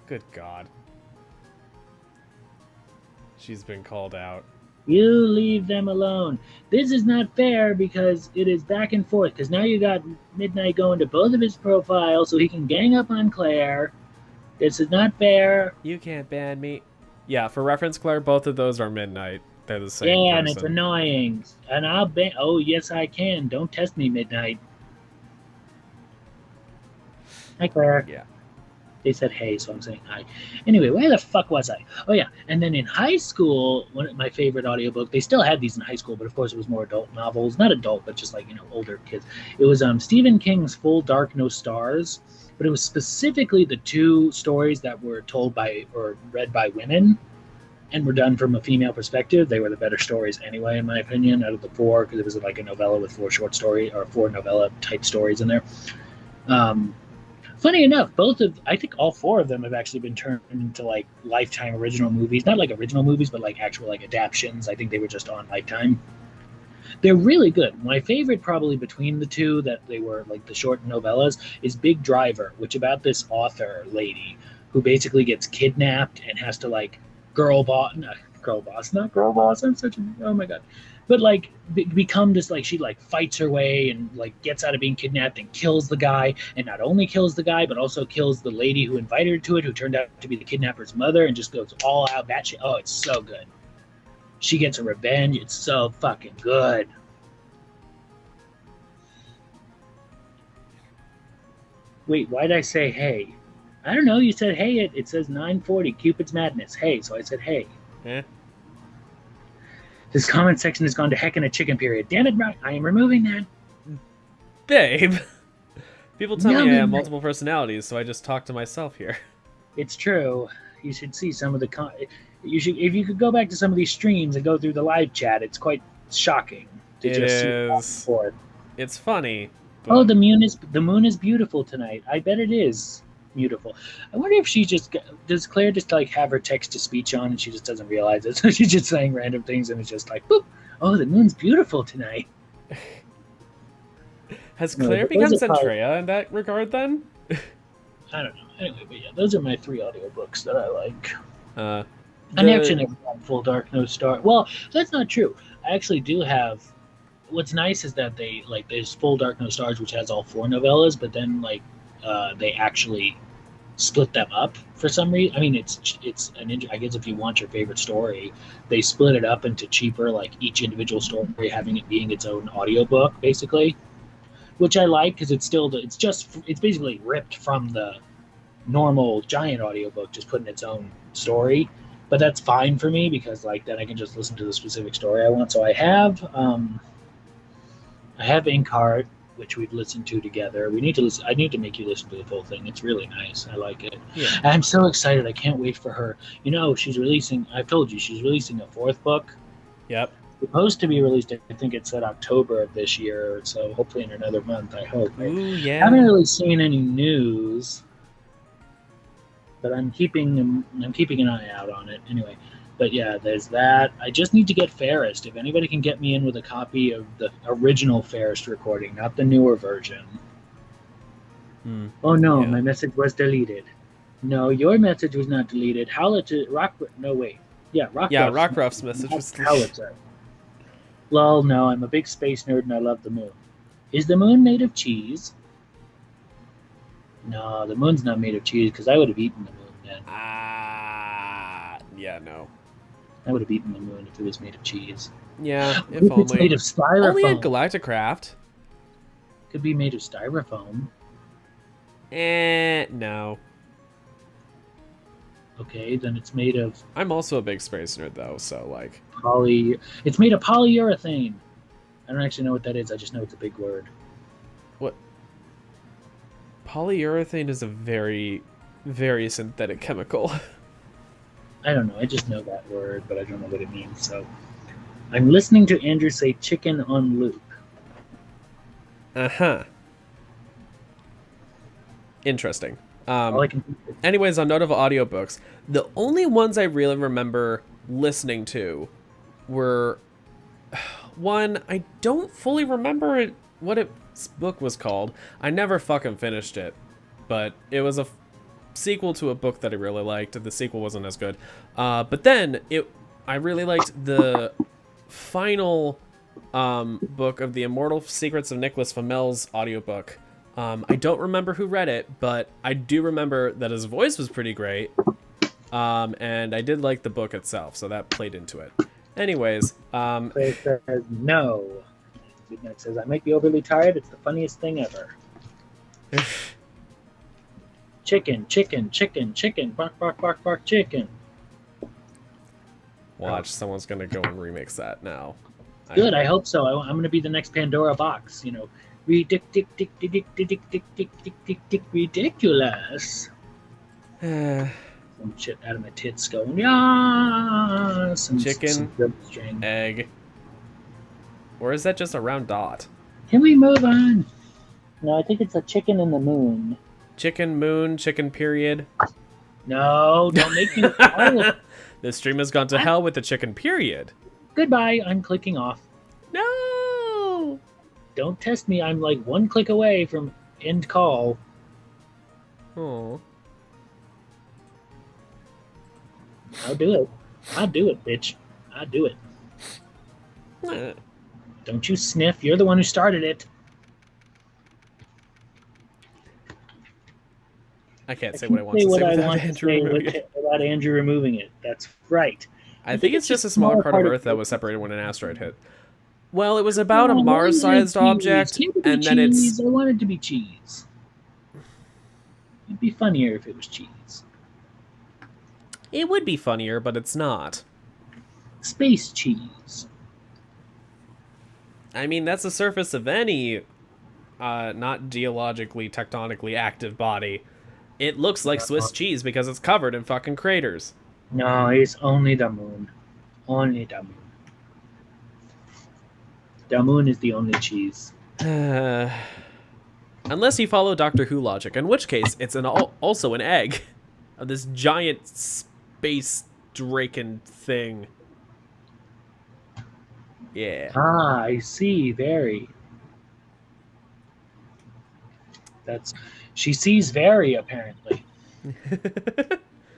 Good God. She's been called out. You leave them alone. This is not fair because it is back and forth. Because now you got Midnight going to both of his profiles so he can gang up on Claire. This is not fair. You can't ban me. Yeah, for reference, Claire, both of those are Midnight. They're the same Yeah, person. and it's annoying. And I'll ban. Oh, yes, I can. Don't test me, Midnight. Hi, Claire. Yeah. They said hey, so I'm saying hi. Anyway, where the fuck was I? Oh, yeah. And then in high school, one of my favorite audiobook, they still had these in high school, but of course it was more adult novels. Not adult, but just like, older kids. It was Stephen King's Full Dark, No Stars, but it was specifically the two stories that were told by or read by women and were done from a female perspective. They were the better stories anyway, in my opinion, out of the four, because it was like a novella with four novella type stories in there. Funny enough, I think all four of them have actually been turned into like Lifetime original movies. Not like original movies, but like actual like adaptions. I think they were just on Lifetime. They're really good. My favorite probably between the two that they were like the short novellas is Big Driver, which about this author lady who basically gets kidnapped and has to like not girl boss. I'm such a, oh my God. But like become this, like she like fights her way and like gets out of being kidnapped and kills the guy, and not only kills the guy but also kills the lady who invited her to it, who turned out to be the kidnapper's mother, and just goes all out batshit. Oh, it's so good. She gets her revenge. It's so fucking good. Wait, why did I say hey? I don't know. You said hey. It says 9:40 Cupid's Madness. Hey, so I said hey. Eh? This comment section has gone to heck in a chicken period. Damn it, Brock. I am removing that. Babe. People tell No, me I have no. multiple personalities, so I just talk to myself here. It's true. You should see some of the if you could go back to some of these streams and go through the live chat, it's quite shocking to It just see is. back and forth. It's funny. But Oh, the moon is beautiful tonight. I bet it is beautiful. I wonder if she does Claire just like have her text to speech on and she just doesn't realize it. So she's just saying random things and it's just like, boop. Oh, the moon's beautiful tonight. Has No, Claire but those become are probably- Centrea in that regard then? I don't know. Anyway, but yeah, those are my 3 audiobooks that I like. Uh, I actually never got Full Dark No Star. Well, that's not true. I actually do have. What's nice is that they like there's Full Dark No Stars, which has all 4 novellas, but then like they actually split them up for some reason. I mean, it's I guess if you want your favorite story, they split it up into cheaper, like each individual story having it being its own audiobook, basically, which I like because it's basically ripped from the normal giant audiobook, just put in its own story. But that's fine for me because like then I can just listen to the specific story I want. So I have Inkheart, which we've listened to together. We need to listen. I need to make you listen to the full thing. It's really nice. I like it. Yeah. I'm so excited. I can't wait for her. She's releasing. I've told you she's releasing a 4th book. Yep. Supposed to be released. I think it said October of this year. So hopefully in another month. I hope. Ooh, I yeah. haven't really seen any news, but I'm keeping an eye out on it anyway. But yeah, there's that. I just need to get Fairest. If anybody can get me in with a copy of the original Fairest recording, not the newer version. Oh no, Yeah. my message was deleted. No, your message was not deleted. Holla to Rock. No, wait. Yeah, Rockruff. Yeah, Rockruff's message was Howitzer. Lol, no, I'm a big space nerd and I love the moon. Is the moon made of cheese? No, the moon's not made of cheese because I would have eaten the moon then. Yeah, no. I would have eaten the moon if it was made of cheese. Yeah, if If it's only. made of styrofoam. Only at Galacticraft. Could be made of styrofoam. No. Okay, then it's made of I'm also a big space nerd, though, so, like... It's made of polyurethane. I don't actually know what that is. I just know it's a big word. What? Polyurethane is a very, very synthetic chemical. I don't know. I just know that word, but I don't know what it means. So I'm listening to Andrew say chicken on loop. Uh-huh. Interesting. All I can think of. Anyways, on note of audiobooks, the only ones I really remember listening to were... One, I don't fully remember what its book was called. I never fucking finished it, but it was a sequel to a book that I really liked. The sequel wasn't as good. But then, I really liked the final book of The Immortal Secrets of Nicholas Flamel's audiobook. I don't remember who read it, but I do remember that his voice was pretty great. And I did like the book itself, so that played into it. Anyways, It says no. It says I might be overly tired. It's the funniest thing ever. Chicken, chicken, chicken, chicken. Bark, bark, bark, bark, chicken. watch, someone's gonna go and remix that now. Good, I hope so. I'm going to be the next Pandora box. You know, ridiculous. Some shit out of my tits going, yeah. Chicken, egg. Or is that just a round dot? Can we move on? No, I think it's a chicken in the moon. Chicken moon, chicken period. No, don't make me. This stream has gone to hell with the chicken period. Goodbye, I'm clicking off. No! Don't test me, I'm like one click away from end call. Oh. I'll do it. I'll do it, bitch. I'll do it. Don't you sniff, you're the one who started it. I can't say what I want to say without Andrew removing it. Without Andrew removing it. That's right. I think it's just a smaller part of Earth that was separated when an asteroid hit. Well, it was about a Mars-sized object, and then it's... I want it to be cheese. It'd be funnier if it was cheese. It would be funnier, but it's not. Space cheese. I mean, that's the surface of any not geologically, tectonically active body. It looks like Swiss cheese because it's covered in fucking craters. No, it's only the moon. Only the moon. The moon is the only cheese. Unless you follow Doctor Who logic, in which case it's also an egg of this giant space draken thing. Yeah. Ah, I see. Very. She sees very, apparently.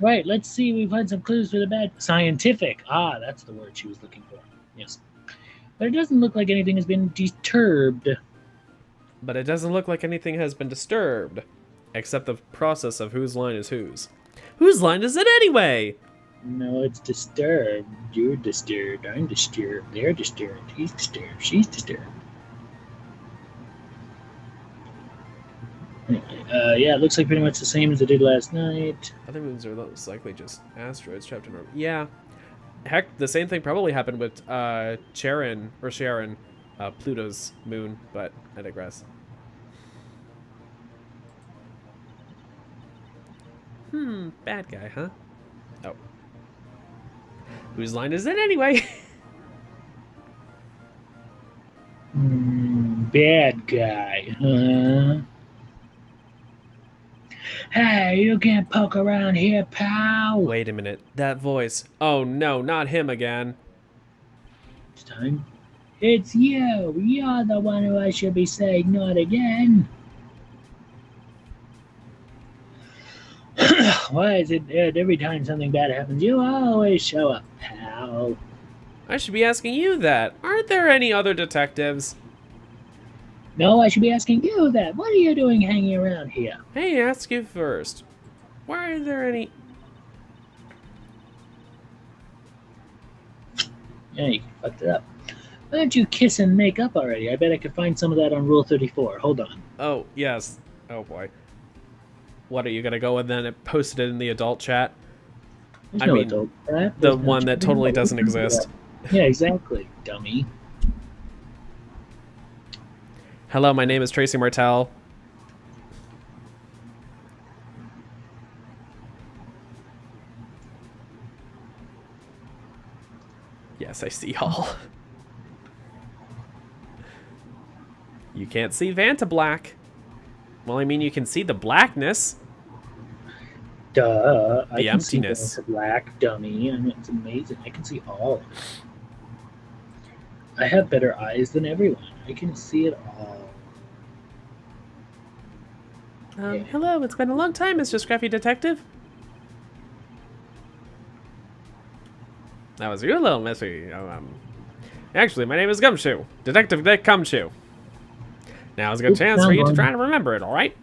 Right, let's see. We've had some clues for the bed. Scientific. Ah, that's the word she was looking for. Yes. But it doesn't look like anything has been disturbed. But it doesn't look like anything has been disturbed. Except the process of whose line is whose. Whose line is it anyway? No, it's disturbed. You're disturbed. I'm disturbed. They're disturbed. He's disturbed. She's disturbed. Anyway, yeah, it looks like pretty much the same as it did last night. Other moons are most likely just asteroids trapped in orbit. Yeah. Heck, the same thing probably happened with Charon, Pluto's moon, but I digress. Bad guy, huh? Oh. Whose line is it anyway? Bad guy, huh? Hey, you can't poke around here, pal. Wait a minute. That voice. Oh no, not him again. This time. It's you. You're the one who I should be saying not again. Why is it that every time something bad happens, you always show up, pal? I should be asking you that. Aren't there any other detectives? No, I should be asking you that. What are you doing hanging around here? Hey, ask you first. Why are there any... Yeah, you fucked it up. Why don't you kiss and make up already? I bet I could find some of that on Rule 34. Hold on. Oh, yes. Oh, boy. What, are you gonna go and then post it in the adult chat? There's I no mean, adult chat. The There's no one that chat. totally doesn't exist. Yeah, exactly, dummy. Hello, my name is Tracy Martell. Yes, I see y'all. You can't see Vanta Black. Well, I mean, you can see the blackness. Duh. I The can see emptiness. the black, dummy. I mean, it's amazing. I can see all of it. I have better eyes than everyone. I can see it all. Hello, it's been a long time, Mr. Scruffy Detective. That was you, little missy. Actually, my name is Gumshoe. Detective Dick Gumshoe. Now's a good chance for you to try to remember it, alright?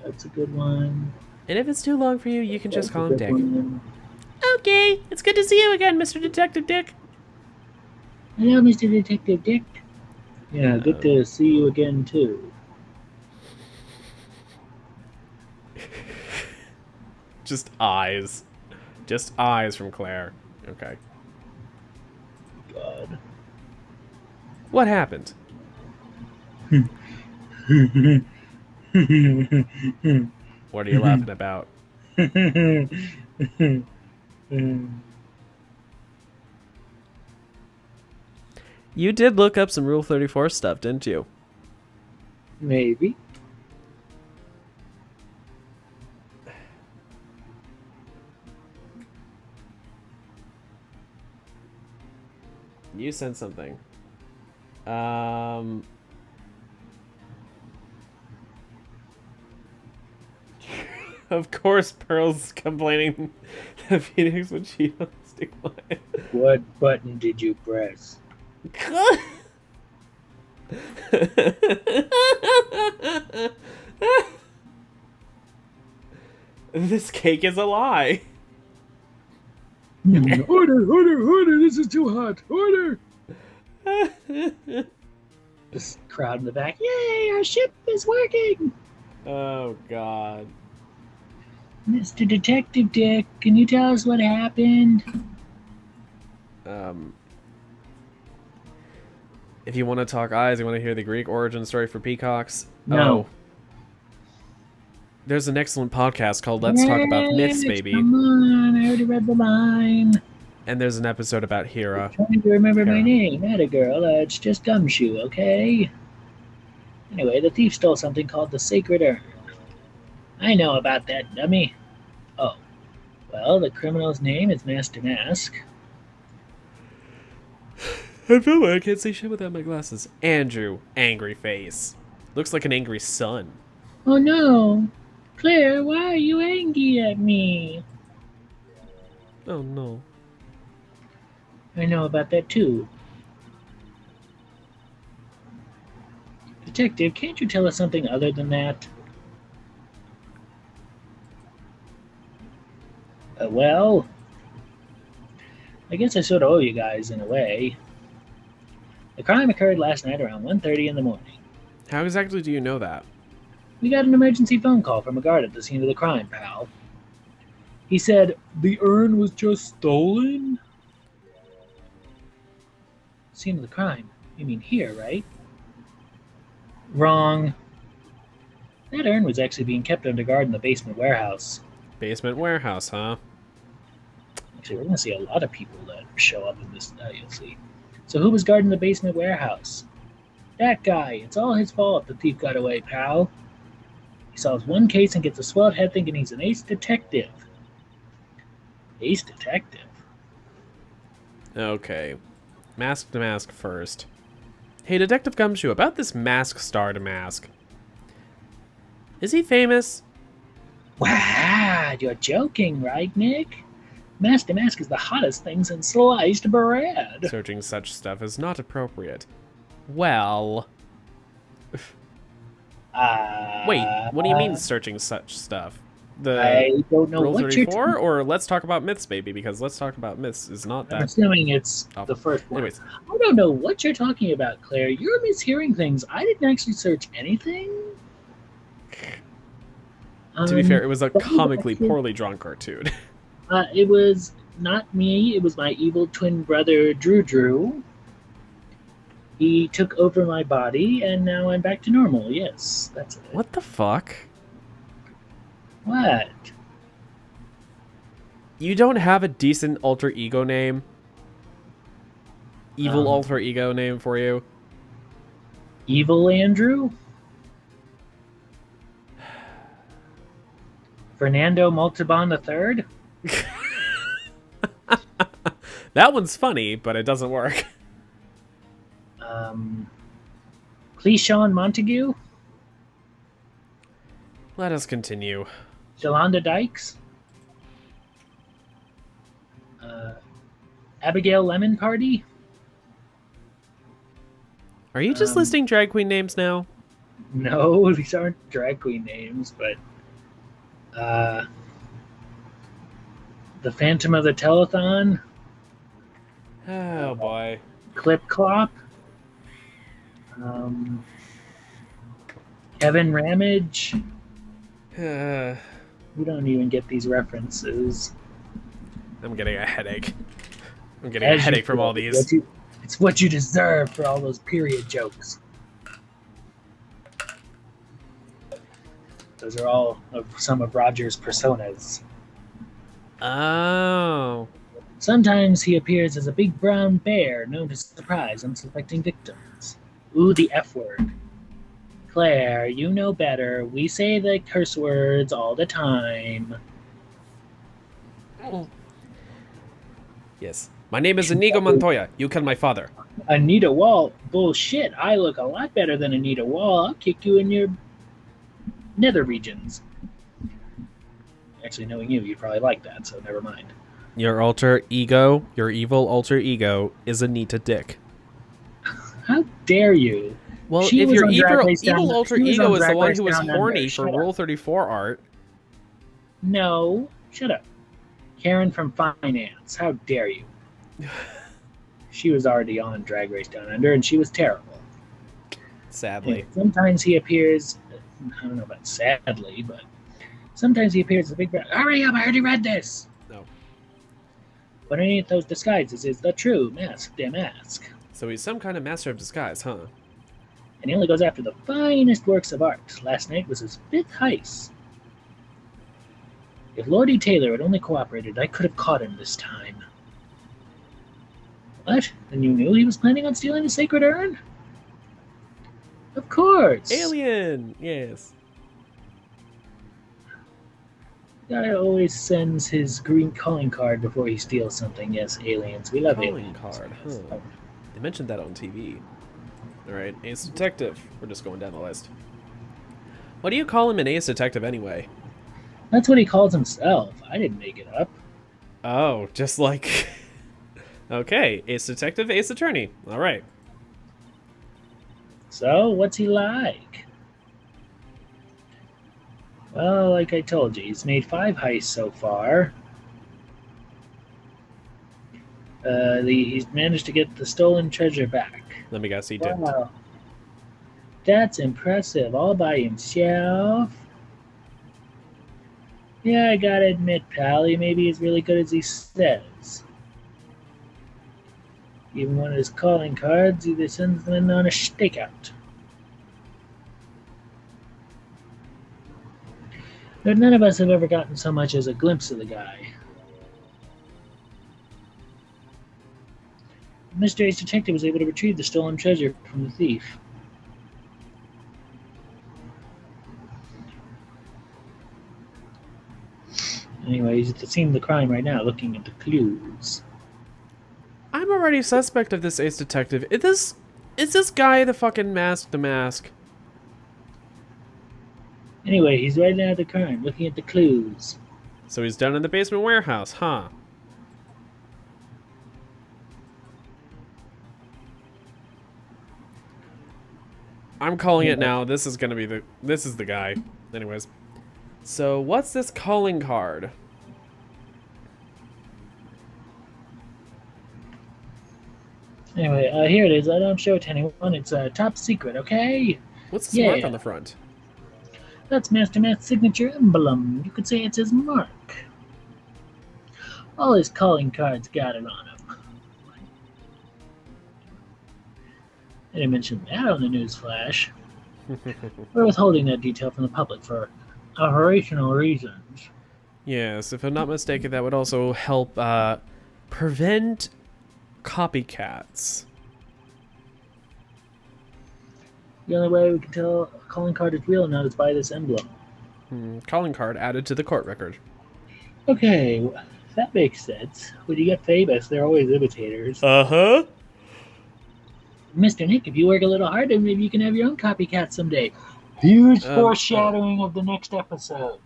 That's a good one. And if it's too long for you, you can just That's call a him good Dick. one. Okay, it's good to see you again, Mr. Detective Dick. Hello, Mr. Detective Dick. Yeah, good to see you again, too. Just eyes. Just eyes from Claire. Okay. God. What happened? What are you laughing about? You did look up some Rule 34 stuff, didn't you? Maybe. You sent something. Of course, Pearl's complaining that Phoenix would cheat on Stick Line. What button did you press? This cake is a lie. Order, this is too hot. Order. This crowd in the back. Yay, our ship is working. Oh, God. Mr. Detective Dick, can you tell us what happened? If you want to talk eyes, you want to hear the Greek origin story for peacocks? No. Oh. There's an excellent podcast called Let's Talk About Myths, baby. Come on, I already read the line. And there's an episode about Hera. I'm trying to remember my Hera. name. Not a girl. It's just Gumshoe, okay? Anyway, the thief stole something called the Sacred Urn. I know about that, dummy. Oh. Well, the criminal's name is Master Mask. I feel like I can't see shit without my glasses. Andrew, angry face. Looks like an angry sun. Oh no! Claire, why are you angry at me? Oh no. I know about that too. Detective, can't you tell us something other than that? Well, I guess I sort of owe you guys in a way. The crime occurred last night around 1:30 in the morning. How exactly do you know that? We got an emergency phone call from a guard at the scene of the crime, pal. He said, the urn was just stolen? Scene of the crime? You mean here, right? Wrong. That urn was actually being kept under guard in the basement warehouse. Basement warehouse, huh? Actually, we're going to see a lot of people that show up in this, you'll see. So who was guarding the basement warehouse? That guy. It's all his fault the thief got away, pal. He solves one case and gets a swelled head thinking he's an ace detective. Ace detective? Okay. Mask to mask first. Hey, Detective Gumshoe, about this mask star to mask. Is he famous? Wow, you're joking, right, Nick? Master Mask is the hottest thing since sliced bread. Searching such stuff is not appropriate. Well... Wait, what do you mean searching such stuff? I don't know Rule what you're 34? Or Let's Talk About Myths, baby, because Let's Talk About Myths is not I'm that... assuming it's awful. the first one. Anyways, I don't know what you're talking about, Claire. You're mishearing things. I didn't actually search anything. to be fair, it was a but comically actually- poorly drawn cartoon. It was not me. It was my evil twin brother, Drew. He took over my body, and now I'm back to normal. Yes, that's it. What the fuck? What? You don't have a decent alter ego name? Evil Um, alter ego name for you? Evil Andrew? Fernando Montalban III? That one's funny, but it doesn't work. Cleishon Montague? Let us continue. Jolanda Dykes? Abigail Lemon Party? Are you just listing drag queen names now? No, these aren't drag queen names, but the Phantom of the Telethon, Oh boy. Clip Clop, Kevin Ramage. I'm We don't even get these references. getting a headache. I'm getting a As you headache from feel, all these. It's what you deserve for all those period jokes. Those are all of some of Roger's personas. Oh. Sometimes he appears as a big brown bear known to surprise unsuspecting victims. Ooh, the F word. Claire, you know better. We say the curse words all the time. Yes. My name is Inigo Montoya. You killed my father. Anita Wall? Bullshit. I look a lot better than Anita Wall. I'll kick you in your nether regions. Actually, knowing you, you'd probably like that, so never mind. Your alter ego, your evil alter ego, is Anita Dick. How dare you? Well, She if was your on Drag evil, Race Down- evil alter she was ego on is the Drag one Race who was Down Under. horny for Shut Rule up. 34 art, No, shut up. Karen from Finance. How dare you? She was already on Drag Race Down Under, and she was terrible. sadly. And sometimes he appears, I don't know about sadly, but sometimes he appears as a big brown. Hurry up, I already read this! No. But underneath those disguises is the true mask, de mask. So he's some kind of master of disguise, huh? And he only goes after the finest works of art. Last night was his 5th heist. If Lordy Taylor had only cooperated, I could have caught him this time. What? Then you knew he was planning on stealing the sacred urn? Of course! Alien! Yes. Guy always sends his green calling card before he steals something. Yes, aliens. We love Calling aliens. card, huh? They mentioned that on TV. Alright, Ace Detective. We're just going down the list. What do you call him an Ace Detective anyway? That's what he calls himself. I didn't make it up. Oh, just like... Okay, Ace Detective, Ace Attorney. Alright. So, what's he like? Well, like I told you, he's made 5 heists so far. He's managed to get the stolen treasure back. Let me guess, he didn't. Wow. That's impressive, all by himself. Yeah, I gotta admit, pal, he maybe as really good as he says. Even one of his calling cards either sends them in on a stakeout. But none of us have ever gotten so much as a glimpse of the guy. Mr. Ace Detective was able to retrieve the stolen treasure from the thief. Anyway, he's at the scene of the crime right now, looking at the clues. I'm already suspect of this Ace Detective. Is this guy the fucking mask? Yeah, Anyway, he's writing out the crime, looking at the clues. So he's down in the basement warehouse, huh? I'm calling it now. This is gonna be this is the guy. Anyways. So what's this calling card? Anyway, here it is. I don't show it to anyone. It's top secret, okay? What's this mark on the front? That's Master Matt's signature emblem. You could say it's his mark. All his calling cards got it on him. I didn't mention that on the news flash. We're withholding that detail from the public for operational reasons. Yes, if I'm not mistaken, that would also help prevent copycats. The only way we can tell a calling card is real or not is by this emblem. Calling card added to the court record. Okay, that makes sense. When you get famous, they're always imitators. Uh-huh. Mr. Nick, if you work a little harder, maybe you can have your own copycat someday. Huge foreshadowing of the next episode.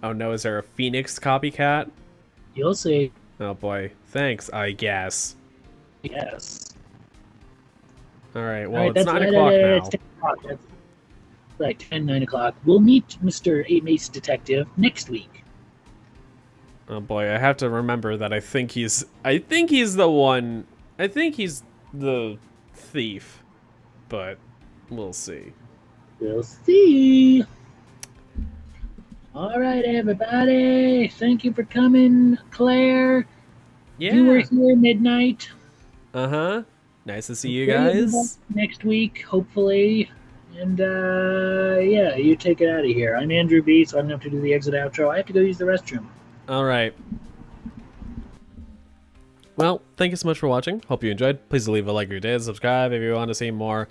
Oh no, is there a Phoenix copycat? You'll see. Oh boy. Thanks, I guess. Yes. Alright, well, Alright, it's 9 o'clock now. It's 10 o'clock. That's right, 10, 9 o'clock. We'll meet Mr. Mace Detective next week. Oh boy, I have to remember that I think he's the one. I think he's the thief, but we'll see. We'll see. All right, everybody. Thank you for coming, Claire. Yeah. You were here midnight. Uh-huh. Nice to see you We'll be guys. back next week, hopefully. And, yeah, you take it out of here. I'm Andrew B., so I'm going to have to do the exit outro. I have to go use the restroom. All right. Well, thank you so much for watching. Hope you enjoyed. Please leave a like if you did. Subscribe if you want to see more.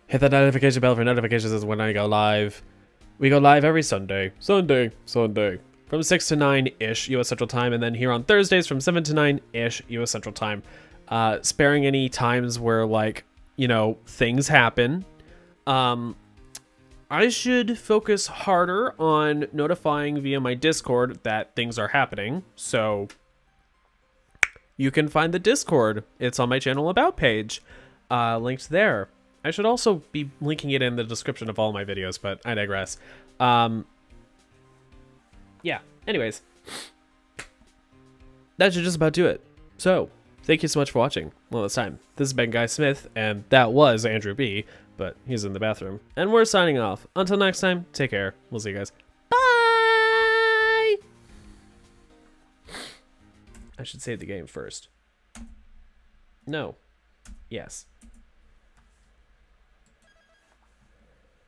Hit that notification bell for notifications as when I go live. We go live every Sunday. Sunday. From 6 to 9-ish U.S. Central Time. And then here on Thursdays from 7 to 9-ish U.S. Central Time. Sparing any times where, like, you know, things happen. I should focus harder on notifying via my Discord that things are happening. So you can find the Discord. It's on my channel About page. Linked there. I should also be linking it in the description of all my videos, but I digress. Yeah, anyways. That should just about do it. So, thank you so much for watching. Well, this time. This has been Guy Smith, and that was Andrew B., but he's in the bathroom. And we're signing off. Until next time, take care. We'll see you guys. Bye! I should save the game first. No. Yes.